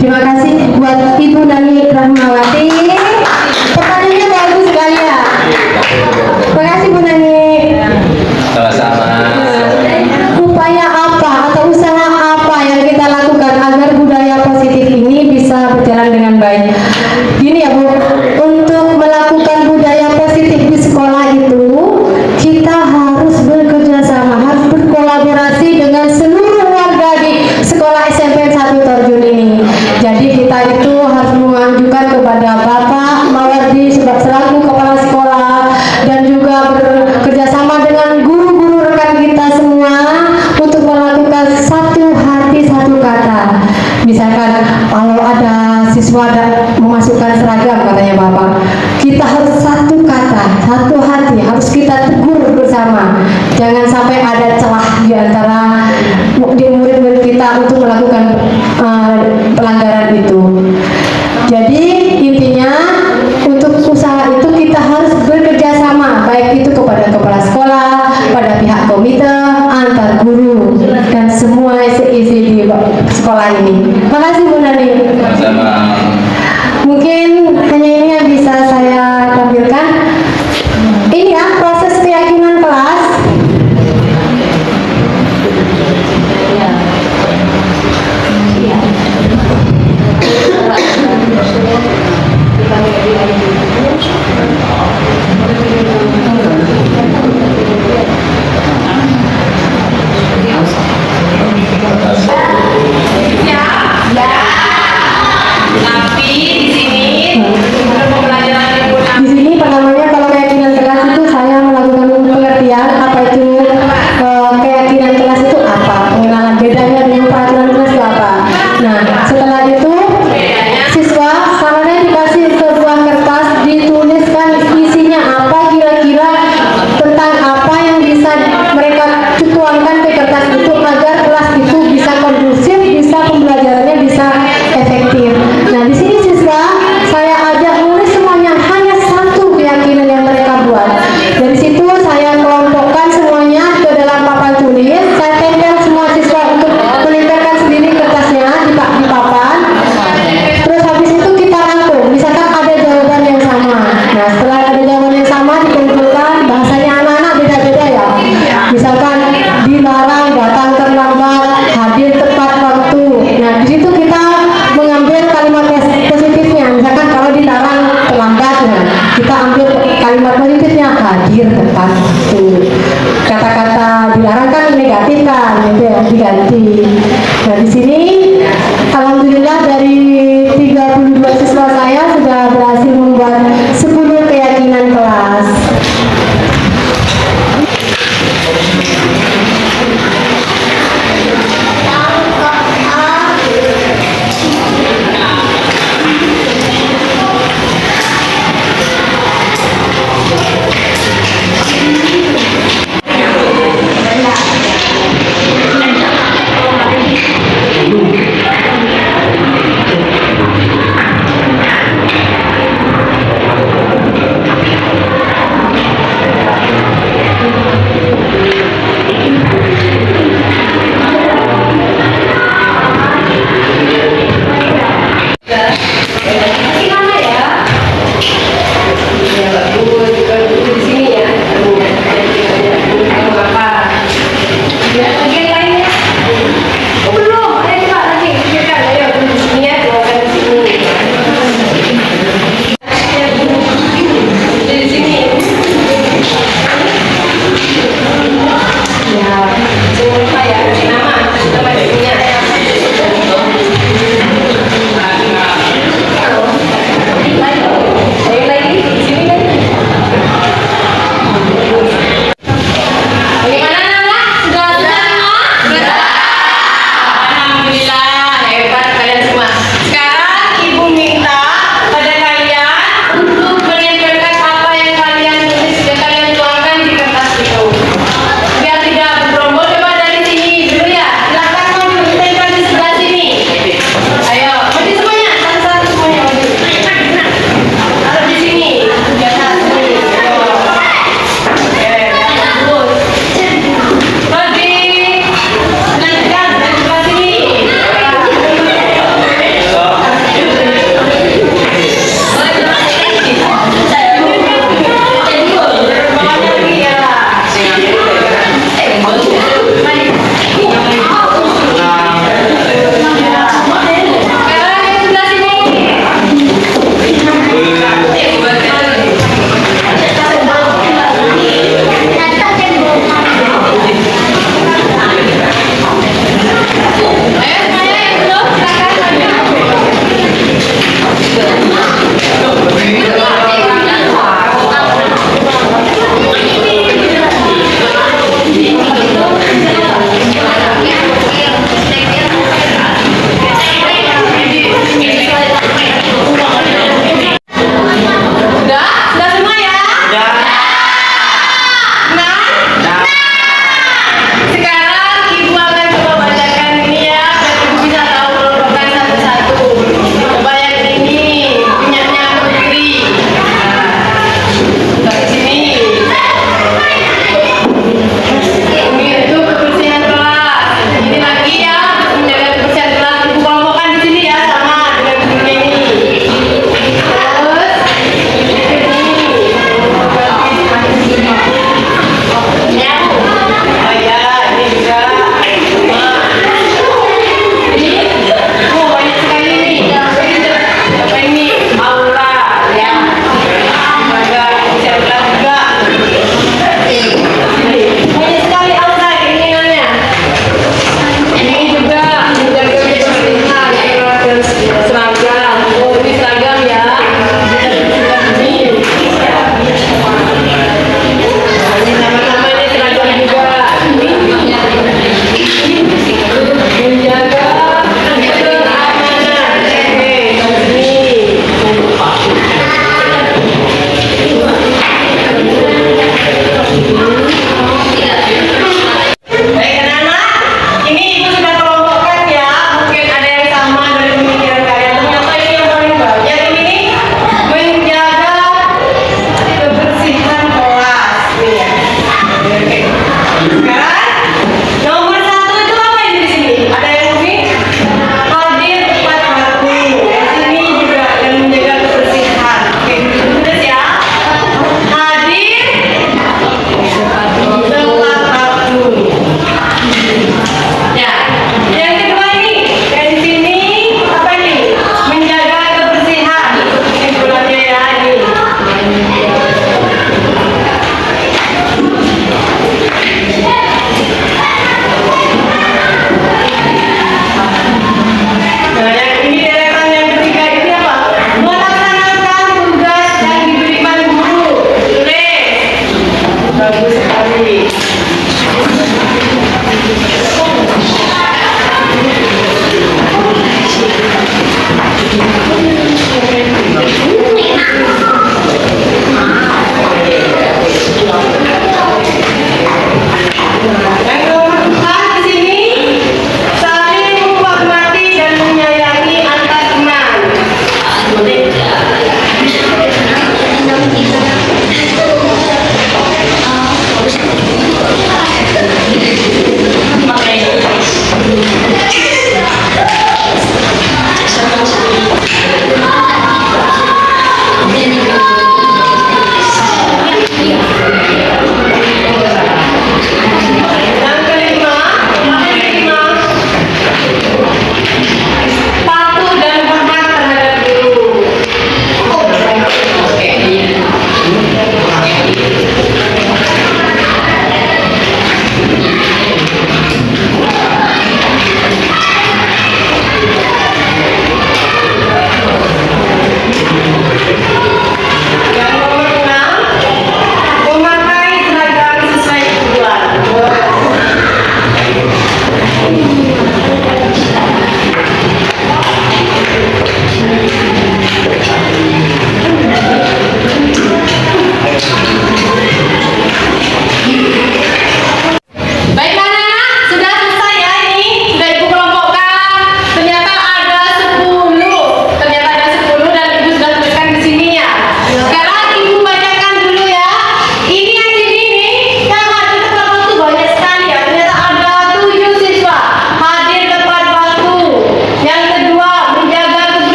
Terima kasih buat Ibu Nani Rahmawati. Pertanyaannya bagus sekali ya. Terima kasih Bu Nani. Sama-sama. Upaya apa atau usaha apa yang kita lakukan agar budaya positif ini bisa berjalan dengan baik? Gini ya Bu, untuk melakukan budaya positif di sekolah itu kita harus bekerja sama, harus berkolaborasi dengan seluruh warga di sekolah SMP 1 Torjun misalkan kalau ada siswa memasukkan seragam katanya Bapak, kita harus satu kata, satu hati, harus kita tegur bersama. Jangan sampai ada celah di antara murid-murid kita untuk melakukan pelanggaran itu. Jadi intinya untuk usaha itu kita harus bekerja sama, baik itu kepada kepala sekolah, pada pihak komite, antar guru, dan semua isi di sekolah ini. Terima kasih Bu Nani. Sama. Mungkin hanya ini yang bisa saya tampilkan. Ini ya proses keyakinan kelas. Di sini pertamanya kalau keyakinan kelas itu saya melakukan pengertian apa itu keyakinan kelas itu apa, pengenalan bedanya dengan peraturan kelas itu apa. Nah setelah itu siswa salahnya dikasih sebuah kertas, dituliskan isinya apa kira-kira tentang apa yang bisa mereka tuangkan ke kertas itu agar kelas itu bisa kondusif, bisa pembelajarannya bisa efektif. Nah di sini siswa saya ajak nulis semuanya hanya satu keyakinan yang mereka buat. Dari situ saya kelompokkan semuanya ke dalam papan tulis. Saya tempel semua siswa untuk menempelkan sendiri kertasnya di papan. Terus habis itu kita rangkum. Misalkan ada jawaban yang sama. Nah setelah ada jawaban yang sama dikumpulkan, bahasanya anak-anak beda-beda ya. Misalkan dilarang datang terlambat, hadir tepat waktu. Nah di situ kita mengambil kalimat positifnya. Misalkan kalau dilarang terlambat, nah, kita ambil kalimat positifnya, hadir tepat waktu. Kata-kata dilarang kan negatif kan, itu ya diganti. Nah di sini alhamdulillah dari 32 siswa saya sudah berhasil membuat 10 keyakinan kelas.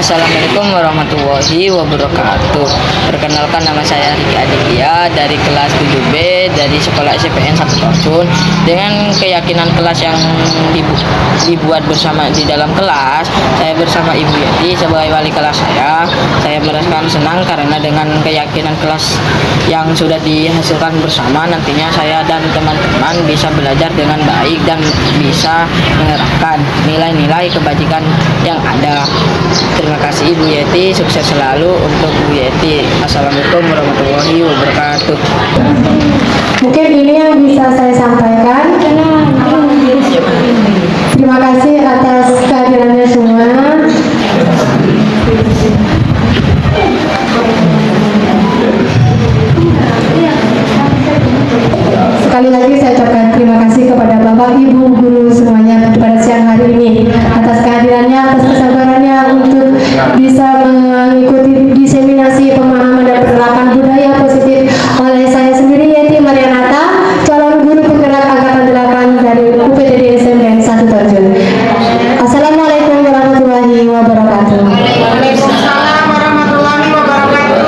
Assalamualaikum warahmatullahi wabarakatuh. Perkenalkan, nama saya Riki Aditya dari kelas 7B dari sekolah SPN 1 Torsun. Dengan keyakinan kelas yang dibuat bersama di dalam kelas, saya bersama Ibu Yeti sebagai wali kelas saya merasakan senang karena dengan keyakinan kelas yang sudah dihasilkan bersama, nantinya saya dan teman-teman bisa belajar dengan baik dan bisa menerapkan nilai-nilai kebajikan yang ada. Terima kasih Ibu Yeti, sukses selalu untuk Bu Yeti. Assalamualaikum warahmatullahi wabarakatuh. Mungkin ini yang bisa saya sampaikan. Terima kasih atas kehadirannya semua. Sekali lagi saya ucapkan terima kasih kepada Bapak Ibu guru semuanya pada siang hari ini atas kehadirannya, atas kesabarannya untuk bisa mengikuti diseminasi pemahaman dan penerapan budaya positif oleh saya sendiri, Yeti Marianata, calon guru penggerak angkatan 8 dari UPTD SMPN 1 Torsun. Assalamualaikum warahmatullahi wabarakatuh. Waalaikumsalam warahmatullahi wabarakatuh.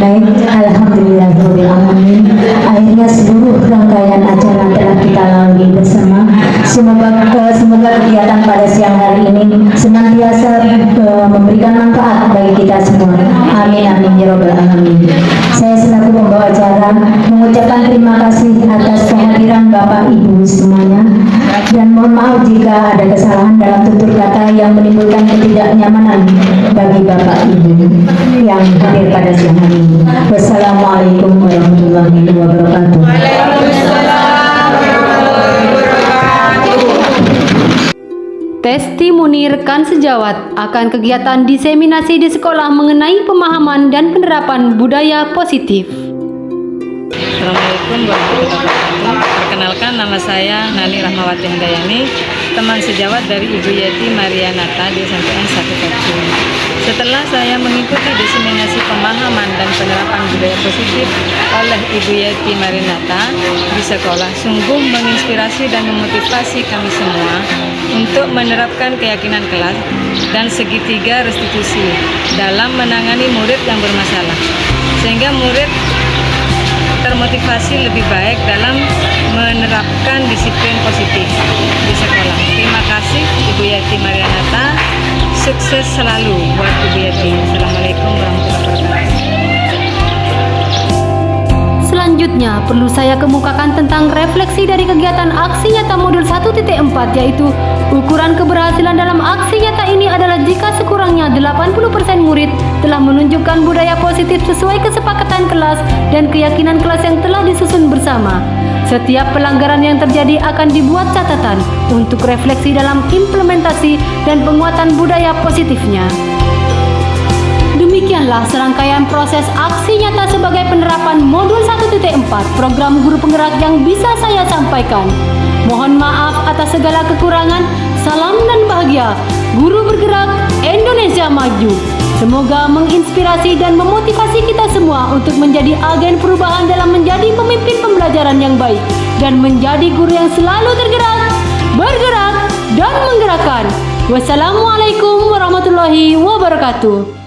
Baik, alhamdulillahirrahmanirrahim. Akhirnya seluruh rangkaian acara telah kita lalui bersama. Semoga kegiatan pada siang hari ini senantiasa memberikan manfaat bagi kita semua. Amin amin ya rabbal alamin. Saya selaku pembawa acara mengucapkan terima kasih atas kehadiran Bapak Ibu semuanya, dan mohon maaf jika ada kesalahan dalam tutur kata yang menimbulkan ketidaknyamanan bagi Bapak Ibu yang hadir pada siang hari ini. Wassalamualaikum warahmatullahi wabarakatuh. Testimoni rekan sejawat akan kegiatan diseminasi di sekolah mengenai pemahaman dan penerapan budaya positif. Assalamualaikum warahmatullahi wabarakatuh. Perkenalkan, nama saya Nani Rahmawati Handayani, teman sejawat dari Ibu Yeti Marianata di SMPN 1 Torsun. Setelah saya mengikuti diseminasi pemahaman dan penerapan budaya positif oleh Ibu Yeti Marianata di sekolah, sungguh menginspirasi dan memotivasi kami semua untuk menerapkan keyakinan kelas dan segitiga restitusi dalam menangani murid yang bermasalah, sehingga murid termotivasi lebih baik dalam menerapkan disiplin positif di sekolah. Terima kasih Ibu Yeti Marianata, sukses selalu buat Ibu Yeti. Assalamualaikum warahmatullahi wabarakatuh. Selanjutnya, perlu saya kemukakan tentang refleksi dari kegiatan aksi nyata modul 1.4, yaitu ukuran keberhasilan dalam aksi nyata ini adalah jika sekurangnya 80% murid telah menunjukkan budaya positif sesuai kesepakatan kelas dan keyakinan kelas yang telah disusun bersama. Setiap pelanggaran yang terjadi akan dibuat catatan untuk refleksi dalam implementasi dan penguatan budaya positifnya. Demikianlah serangkaian proses aksi nyata sebagai penerapan modul 1.4 program guru penggerak yang bisa saya sampaikan. Mohon maaf atas segala kekurangan. Salam dan bahagia. Guru bergerak Indonesia maju. Semoga menginspirasi dan memotivasi kita semua untuk menjadi agen perubahan dalam menjadi pemimpin pembelajaran yang baik dan menjadi guru yang selalu tergerak, bergerak, dan menggerakkan. Wassalamualaikum warahmatullahi wabarakatuh.